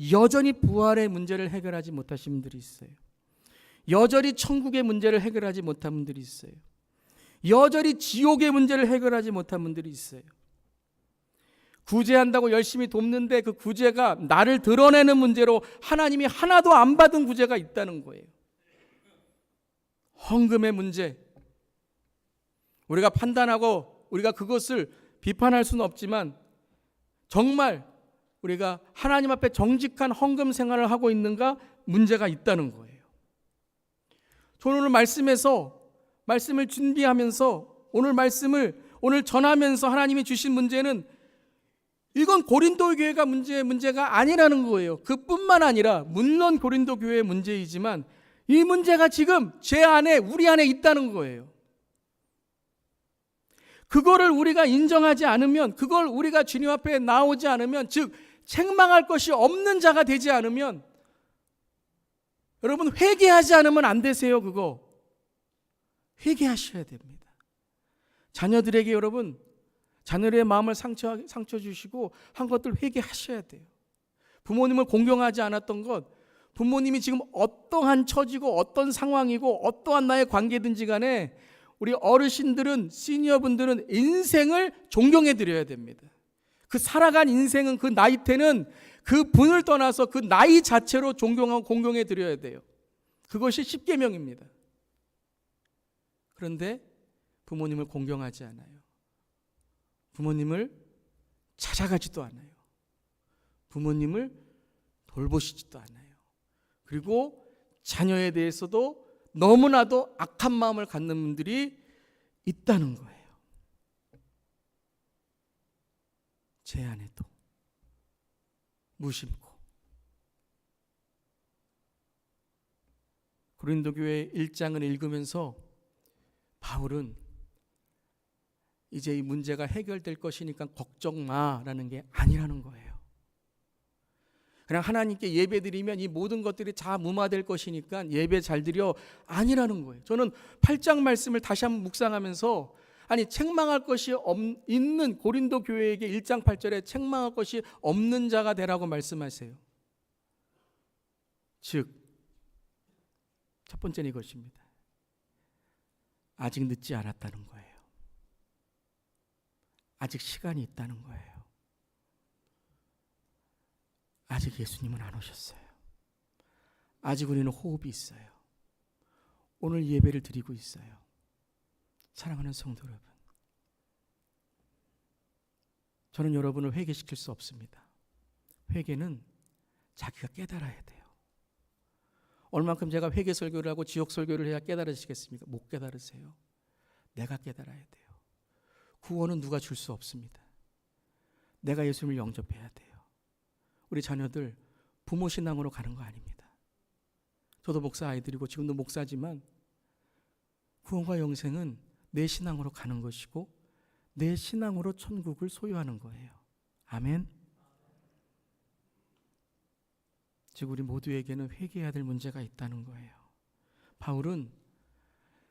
Speaker 1: 여전히 부활의 문제를 해결하지 못하신 분들이 있어요. 여전히 천국의 문제를 해결하지 못한 분들이 있어요. 여전히 지옥의 문제를 해결하지 못한 분들이 있어요. 구제한다고 열심히 돕는데 그 구제가 나를 드러내는 문제로 하나님이 하나도 안 받은 구제가 있다는 거예요. 헌금의 문제, 우리가 판단하고 우리가 그것을 비판할 수는 없지만 정말 우리가 하나님 앞에 정직한 헌금 생활을 하고 있는가 문제가 있다는 거예요. 저는 오늘 말씀을 준비하면서 오늘 말씀을 오늘 전하면서 하나님이 주신 문제는 이건 고린도 교회가 문제가 아니라는 거예요. 그뿐만 아니라 물론 고린도 교회의 문제이지만 이 문제가 지금 제 안에 우리 안에 있다는 거예요. 그거를 우리가 인정하지 않으면, 그걸 우리가 주님 앞에 나오지 않으면, 즉 책망할 것이 없는 자가 되지 않으면, 여러분 회개하지 않으면 안 되세요. 그거 회개하셔야 됩니다. 자녀들에게 여러분, 자녀의 마음을 상처 주시고 한 것들 회개하셔야 돼요. 부모님을 공경하지 않았던 것, 부모님이 지금 어떠한 처지고 어떤 상황이고 어떠한 나의 관계든지 간에 우리 어르신들은, 시니어분들은 인생을 존경해 드려야 됩니다. 그 살아간 인생은, 그 나이테는 그 분을 떠나서 그 나이 자체로 존경하고 공경해 드려야 돼요. 그것이 십계명입니다. 그런데 부모님을 공경하지 않아요. 부모님을 찾아가지도 않아요. 부모님을 돌보시지도 않아요. 그리고 자녀에 대해서도 너무나도 악한 마음을 갖는 분들이 있다는 거예요. 제 안에도 무심코. 고린도 교회 1장을 읽으면서 바울은 이제 이 문제가 해결될 것이니까 걱정 마라는 게 아니라는 거예요. 그냥 하나님께 예배드리면 이 모든 것들이 다 무마될 것이니까 예배 잘 드려, 아니라는 거예요. 저는 8장 말씀을 다시 한번 묵상하면서, 아니 책망할 것이 있는 고린도 교회에게 1장 8절에 책망할 것이 없는 자가 되라고 말씀하세요. 즉 첫 번째는 이것입니다. 아직 늦지 않았다는 거예요. 아직 시간이 있다는 거예요. 아직 예수님은 안 오셨어요. 아직 우리는 호흡이 있어요. 오늘 예배를 드리고 있어요. 사랑하는 성도 여러분, 저는 여러분을 회개시킬 수 없습니다. 회개는 자기가 깨달아야 돼요. 얼만큼 제가 회개 설교를 하고 지옥 설교를 해야 깨달으시겠습니까? 못 깨달으세요. 내가 깨달아야 돼요. 구원은 누가 줄 수 없습니다. 내가 예수님을 영접해야 돼요. 우리 자녀들 부모 신앙으로 가는 거 아닙니다. 저도 목사 아이들이고 지금도 목사지만 구원과 영생은 내 신앙으로 가는 것이고 내 신앙으로 천국을 소유하는 거예요. 아멘. 즉 우리 모두에게는 회개해야 될 문제가 있다는 거예요. 바울은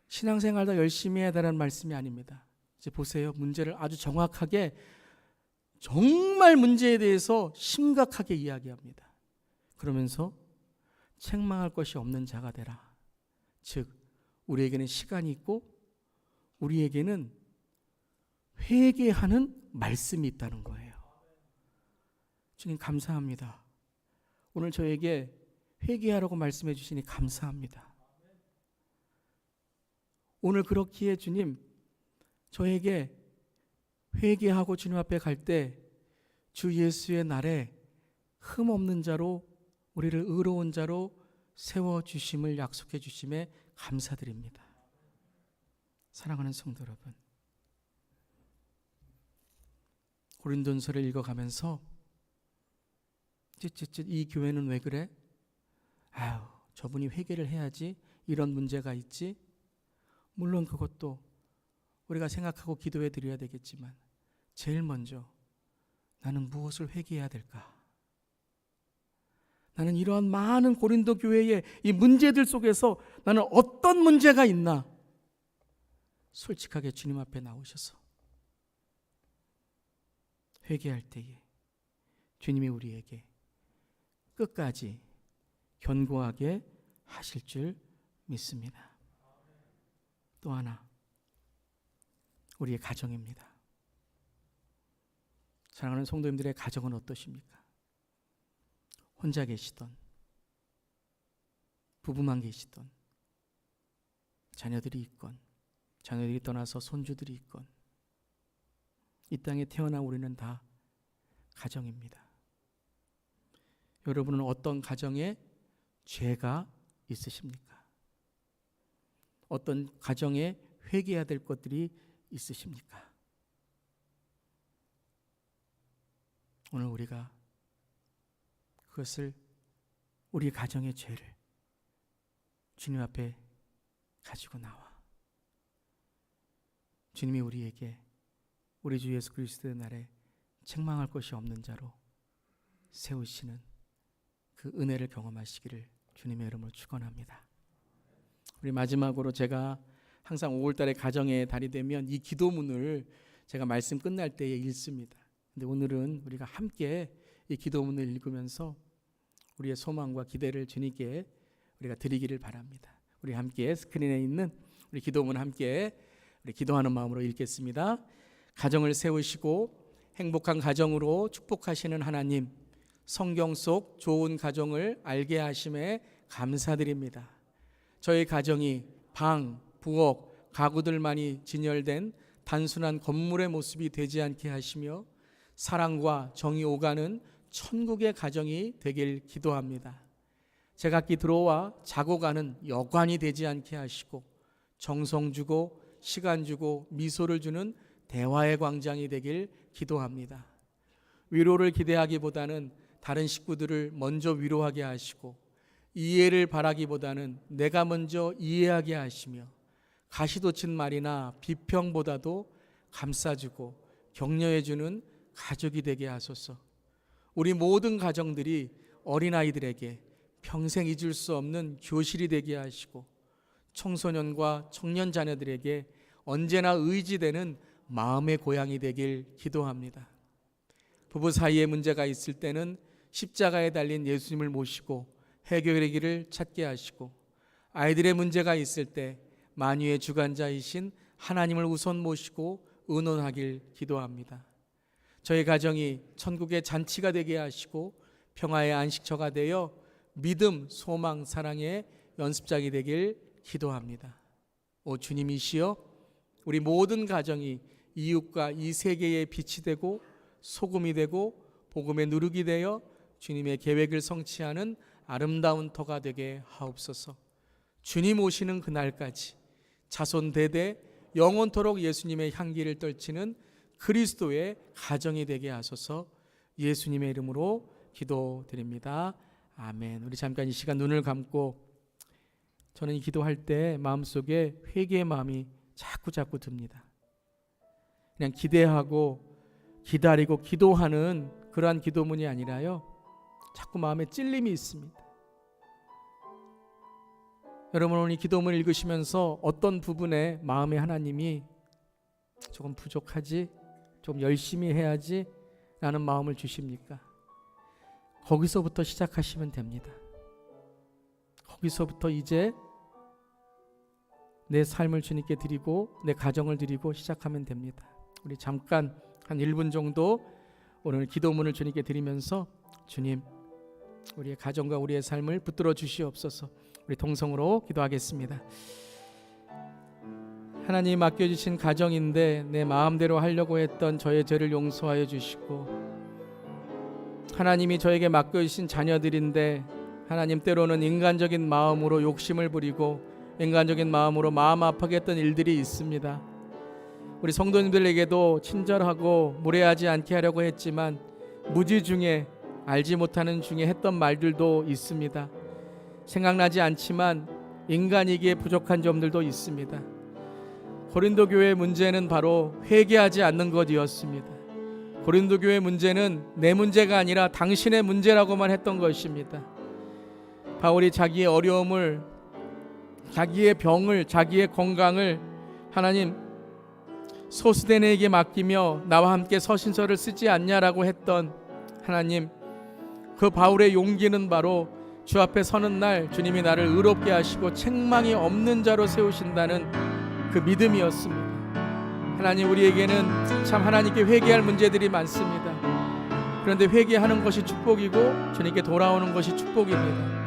Speaker 1: 신앙생활 더 열심히 해야 되라는 말씀이 아닙니다. 이제 보세요. 문제를 아주 정확하게, 정말 문제에 대해서 심각하게 이야기합니다. 그러면서 책망할 것이 없는 자가 되라. 즉 우리에게는 시간이 있고 우리에게는 회개하는 말씀이 있다는 거예요. 주님 감사합니다. 오늘 저에게 회개하라고 말씀해 주시니 감사합니다. 오늘 그렇기에 주님, 저에게 회개하고 주님 앞에 갈 때 주 예수의 날에 흠 없는 자로, 우리를 의로운 자로 세워주심을 약속해 주심에 감사드립니다. 사랑하는 성도 여러분, 고린도전서를 읽어가면서 이 교회는 왜 그래? 아유, 저분이 회개를 해야지, 이런 문제가 있지. 물론 그것도 우리가 생각하고 기도해 드려야 되겠지만 제일 먼저 나는 무엇을 회개해야 될까? 나는 이러한 많은 고린도 교회의 이 문제들 속에서 나는 어떤 문제가 있나? 솔직하게 주님 앞에 나오셔서 회개할 때에 주님이 우리에게 끝까지 견고하게 하실 줄 믿습니다. 또 하나, 우리의 가정입니다. 사랑하는 성도님들의 가정은 어떠십니까? 혼자 계시던, 부부만 계시던, 자녀들이 있건, 자녀들이 떠나서 손주들이 있건, 이 땅에 태어난 우리는 다 가정입니다. 여러분은 어떤 가정에 죄가 있으십니까? 어떤 가정에 회개해야 될 것들이 있으십니까? 오늘 우리가 그것을 우리 가정의 죄를 주님 앞에 가지고 나와 주님이 우리에게 우리 주 예수 그리스도의 날에 책망할 것이 없는 자로 세우시는 그 은혜를 경험하시기를 주님의 이름으로 축원합니다. 우리 마지막으로 제가 항상 5월달에 가정의 달이 되면 이 기도문을 제가 말씀 끝날 때에 읽습니다. 근데 오늘은 우리가 함께 이 기도문을 읽으면서 우리의 소망과 기대를 주님께 우리가 드리기를 바랍니다. 우리 함께 스크린에 있는 우리 기도문 함께 우리 기도하는 마음으로 읽겠습니다. 가정을 세우시고 행복한 가정으로 축복하시는 하나님, 성경 속 좋은 가정을 알게 하심에 감사드립니다. 저희 가정이 방, 부엌, 가구들만이 진열된 단순한 건물의 모습이 되지 않게 하시며 사랑과 정이 오가는 천국의 가정이 되길 기도합니다. 제각기 들어와 자고 가는 여관이 되지 않게 하시고 정성 주고 시간 주고 미소를 주는 대화의 광장이 되길 기도합니다. 위로를 기대하기보다는 다른 식구들을 먼저 위로하게 하시고 이해를 바라기보다는 내가 먼저 이해하게 하시며 가시돋친 말이나 비평보다도 감싸주고 격려해주는 가족이 되게 하소서. 우리 모든 가정들이 어린아이들에게 평생 잊을 수 없는 교실이 되게 하시고 청소년과 청년 자녀들에게 언제나 의지되는 마음의 고향이 되길 기도합니다. 부부 사이에 문제가 있을 때는 십자가에 달린 예수님을 모시고 해결의 길을 찾게 하시고 아이들의 문제가 있을 때 만유의 주관자이신 하나님을 우선 모시고 의논하길 기도합니다. 저희 가정이 천국의 잔치가 되게 하시고 평화의 안식처가 되어 믿음, 소망, 사랑의 연습장이 되길 기도합니다. 오 주님이시여, 우리 모든 가정이 이웃과 이 세계의 빛이 되고 소금이 되고 복음의 누룩이 되어 주님의 계획을 성취하는 아름다운 터가 되게 하옵소서. 주님 오시는 그날까지 자손 대대 영원토록 예수님의 향기를 떨치는 그리스도의 가정이 되게 하소서. 예수님의 이름으로 기도드립니다. 아멘. 우리 잠깐 이 시간 눈을 감고, 저는 이 기도할 때 마음속에 회개의 마음이 자꾸 듭니다. 그냥 기대하고 기다리고 기도하는 그러한 기도문이 아니라요, 자꾸 마음에 찔림이 있습니다. 여러분 오늘 이 기도문을 읽으시면서 어떤 부분에 마음에 하나님이 조금 부족하지, 좀 열심히 해야지 라는 마음을 주십니까? 거기서부터 시작하시면 됩니다. 거기서부터 이제 내 삶을 주님께 드리고 내 가정을 드리고 시작하면 됩니다. 우리 잠깐 한 1분 정도 오늘 기도문을 주님께 드리면서 주님, 우리의 가정과 우리의 삶을 붙들어 주시옵소서. 우리 동성으로 기도하겠습니다. 하나님, 맡겨주신 가정인데 내 마음대로 하려고 했던 저의 죄를 용서하여 주시고, 하나님이 저에게 맡겨주신 자녀들인데 하나님, 때로는 인간적인 마음으로 욕심을 부리고 인간적인 마음으로 마음 아프게 했던 일들이 있습니다. 우리 성도님들에게도 친절하고 무례하지 않게 하려고 했지만 무지 중에, 알지 못하는 중에 했던 말들도 있습니다. 생각나지 않지만 인간이기에 부족한 점들도 있습니다. 고린도 교회의 문제는 바로 회개하지 않는 것이었습니다. 고린도 교회의 문제는 내 문제가 아니라 당신의 문제라고만 했던 것입니다. 바울이 자기의 어려움을, 자기의 병을, 자기의 건강을 하나님, 소스데네에게 맡기며 나와 함께 서신서를 쓰지 않냐라고 했던 하나님, 그 바울의 용기는 바로 주 앞에 서는 날 주님이 나를 의롭게 하시고 책망이 없는 자로 세우신다는 그 믿음이었습니다. 하나님, 우리에게는 참 하나님께 회개할 문제들이 많습니다. 그런데 회개하는 것이 축복이고 주님께 돌아오는 것이 축복입니다.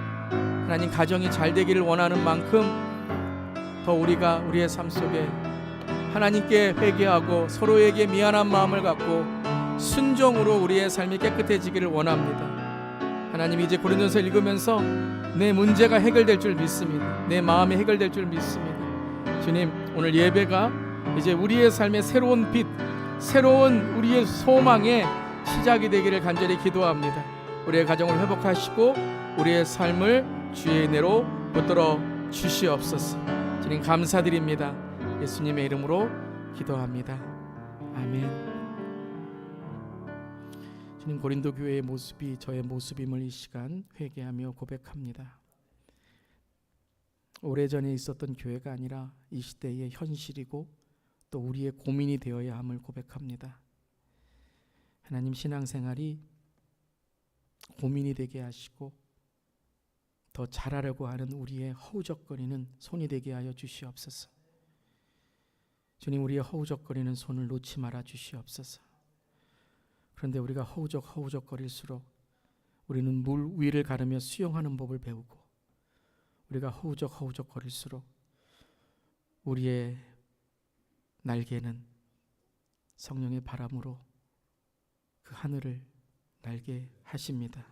Speaker 1: 하나님, 가정이 잘 되기를 원하는 만큼 더 우리가 우리의 삶 속에 하나님께 회개하고 서로에게 미안한 마음을 갖고 순종으로 우리의 삶이 깨끗해지기를 원합니다. 하나님, 이제 고린도서 읽으면서 내 문제가 해결될 줄 믿습니다. 내 마음이 해결될 줄 믿습니다. 주님, 오늘 예배가 이제 우리의 삶의 새로운 빛, 새로운 우리의 소망의 시작이 되기를 간절히 기도합니다. 우리의 가정을 회복하시고 우리의 삶을 주의 은혜로 붙들어 주시옵소서. 주님 감사드립니다. 예수님의 이름으로 기도합니다. 아멘. 주님, 고린도 교회의 모습이 저의 모습임을 이 시간 회개하며 고백합니다. 오래전에 있었던 교회가 아니라 이 시대의 현실이고 또 우리의 고민이 되어야 함을 고백합니다. 하나님, 신앙생활이 고민이 되게 하시고 더 잘하려고 하는 우리의 허우적거리는 손이 되게 하여 주시옵소서. 주님, 우리의 허우적거리는 손을 놓지 말아 주시옵소서. 그런데 우리가 허우적거릴수록 우리는 물 위를 가르며 수영하는 법을 배우고, 우리가 허우적거릴수록 우리의 날개는 성령의 바람으로 그 하늘을 날게 하십니다.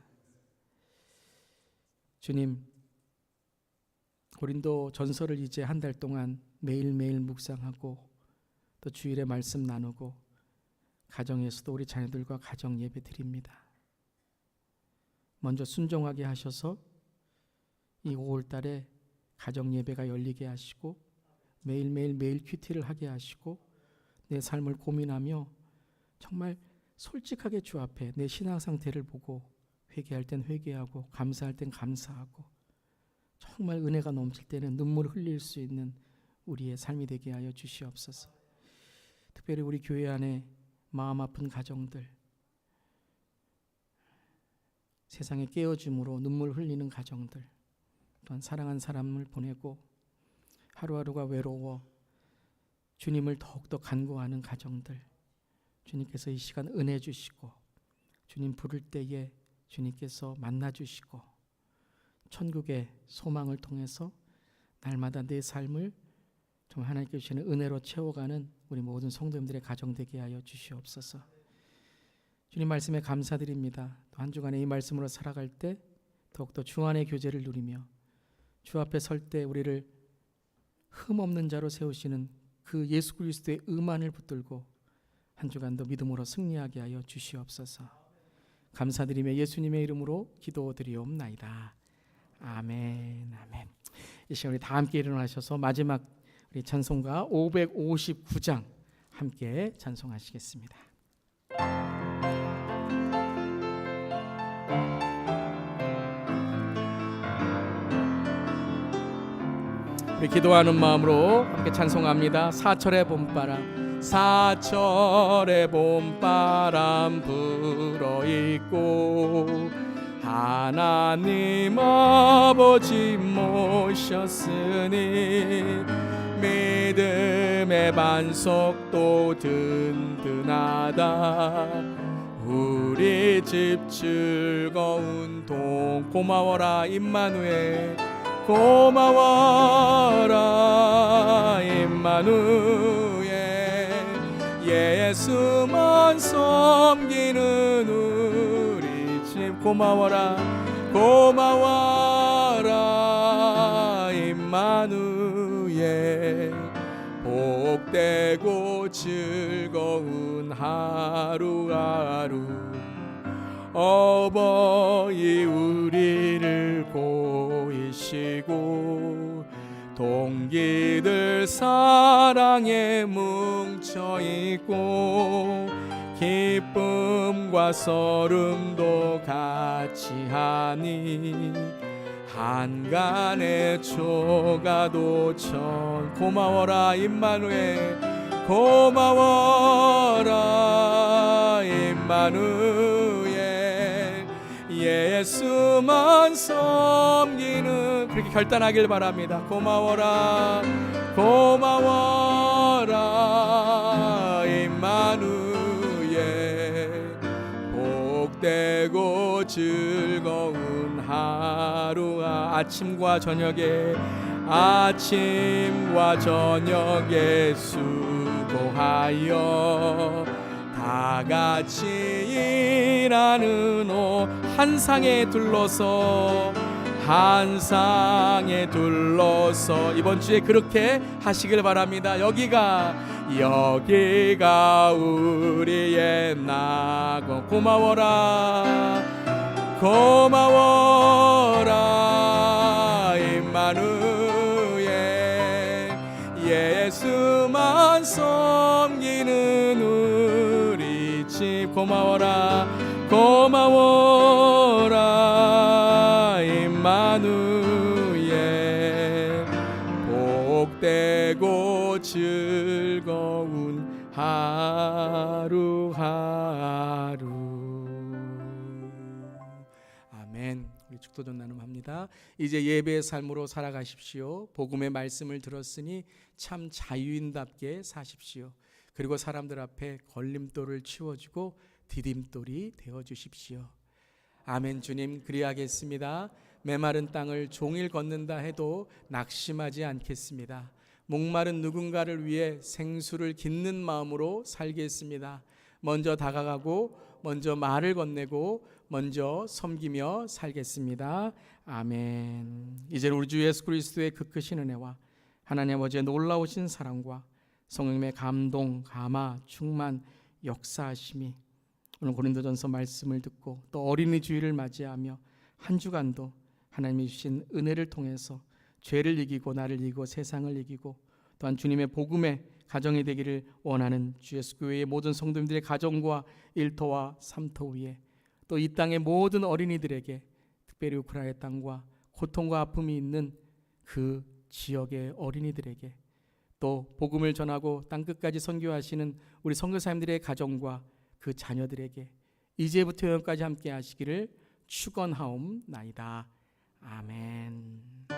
Speaker 1: 주님, 고린도 전서를 이제 한 달 동안 매일매일 묵상하고 또 주일에 말씀 나누고 가정에서도 우리 자녀들과 가정 예배 드립니다. 먼저 순종하게 하셔서 이 5월 달에 가정 예배가 열리게 하시고 매일 큐티를 하게 하시고 내 삶을 고민하며 정말 솔직하게 주 앞에 내 신앙 상태를 보고 회개할 땐 회개하고 감사할 땐 감사하고 정말 은혜가 넘칠 때는 눈물을 흘릴 수 있는 우리의 삶이 되게 하여 주시옵소서. 특별히 우리 교회 안에 마음 아픈 가정들, 세상에 깨어짐으로 눈물 흘리는 가정들, 또한 사랑한 사람을 보내고 하루하루가 외로워 주님을 더욱더 간구하는 가정들, 주님께서 이 시간 은혜 주시고 주님 부를 때에 주님께서 만나 주시고 천국의 소망을 통해서 날마다 내 삶을 정말 하나님께 주시는 은혜로 채워가는 우리 모든 성도님들의 가정 되게 하여 주시옵소서. 주님 말씀에 감사드립니다. 또 한 주간에 이 말씀으로 살아갈 때 더욱더 주 안의 교제를 누리며 주 앞에 설 때 우리를 흠없는 자로 세우시는 그 예수 그리스도의 의만을 붙들고 한 주간도 믿음으로 승리하게 하여 주시옵소서. 감사드리며 예수님의 이름으로 기도드리옵나이다. 아멘. 아멘. 이 시간 우리 다 함께 일어나셔서 마지막 우리 찬송가 559장 함께 찬송하시겠습니다. 우리 기도하는 마음으로 함께 찬송합니다. 사철의 봄바람, 사철의 봄바람 불어있고 하나님 아버지 모셨으니 믿음의 반석도 든든하다. 우리 집 즐거운 동 고마워라 임마누엘, 고마워라 임마누엘. 예수만 섬기는 우리 집 고마워라, 고마워라 임마누엘. 복되고 즐거운 하루하루 어버이 우리를 보이시고 동기들 사랑에 뭉쳐있고 기쁨과 서름도 같이 하니 한간의 초가도 천. 고마워라 임마누엘, 고마워라 임마누엘. 예수만 섬기는 그렇게 결단하길 바랍니다. 고마워라, 고마워라 임마누엘. 복되고 즐거운 하루가 아침과 저녁에 수고하여 다 같이 일하는 한 상에 둘러서 환상에 둘러서 이번 주에 그렇게 하시길 바랍니다. 여기가 우리의 낙원. 고마워라 고마워라 임마누엘 예수만 섬기는 우리 집. 고마워라 고마워라 임마누엘 복되고 즐거운 하루하루. 아멘. 우리 축도전 나눔합니다. 이제 예배의 삶으로 살아가십시오. 복음의 말씀을 들었으니 참 자유인답게 사십시오. 그리고 사람들 앞에 걸림돌을 치워주고 디딤돌이 되어주십시오. 아멘. 주님, 그리하겠습니다. 메마른 땅을 종일 걷는다 해도 낙심하지 않겠습니다. 목마른 누군가를 위해 생수를 깃는 마음으로 살겠습니다. 먼저 다가가고 먼저 말을 건네고 먼저 섬기며 살겠습니다. 아멘. 이제 우리 주 예수 그리스도의 그 크신 은혜와 하나님 아버지의 놀라우신 사랑과 성령님의 감동, 감화, 충만, 역사하심이 오늘 고린도전서 말씀을 듣고 또 어린이 주일을 맞이하며 한 주간도 하나님이 주신 은혜를 통해서 죄를 이기고 나를 이기고 세상을 이기고 또한 주님의 복음의 가정이 되기를 원하는 주 예수 교회의 모든 성도님들의 가정과 일터와 삼터 위에 또 이 땅의 모든 어린이들에게 특별히 우크라이나 땅과 고통과 아픔이 있는 그 지역의 어린이들에게 또 복음을 전하고 땅끝까지 선교하시는 우리 선교사님들의 가정과 그 자녀들에게 이제부터 영원까지 함께 하시기를 축원하옵나이다. 아멘.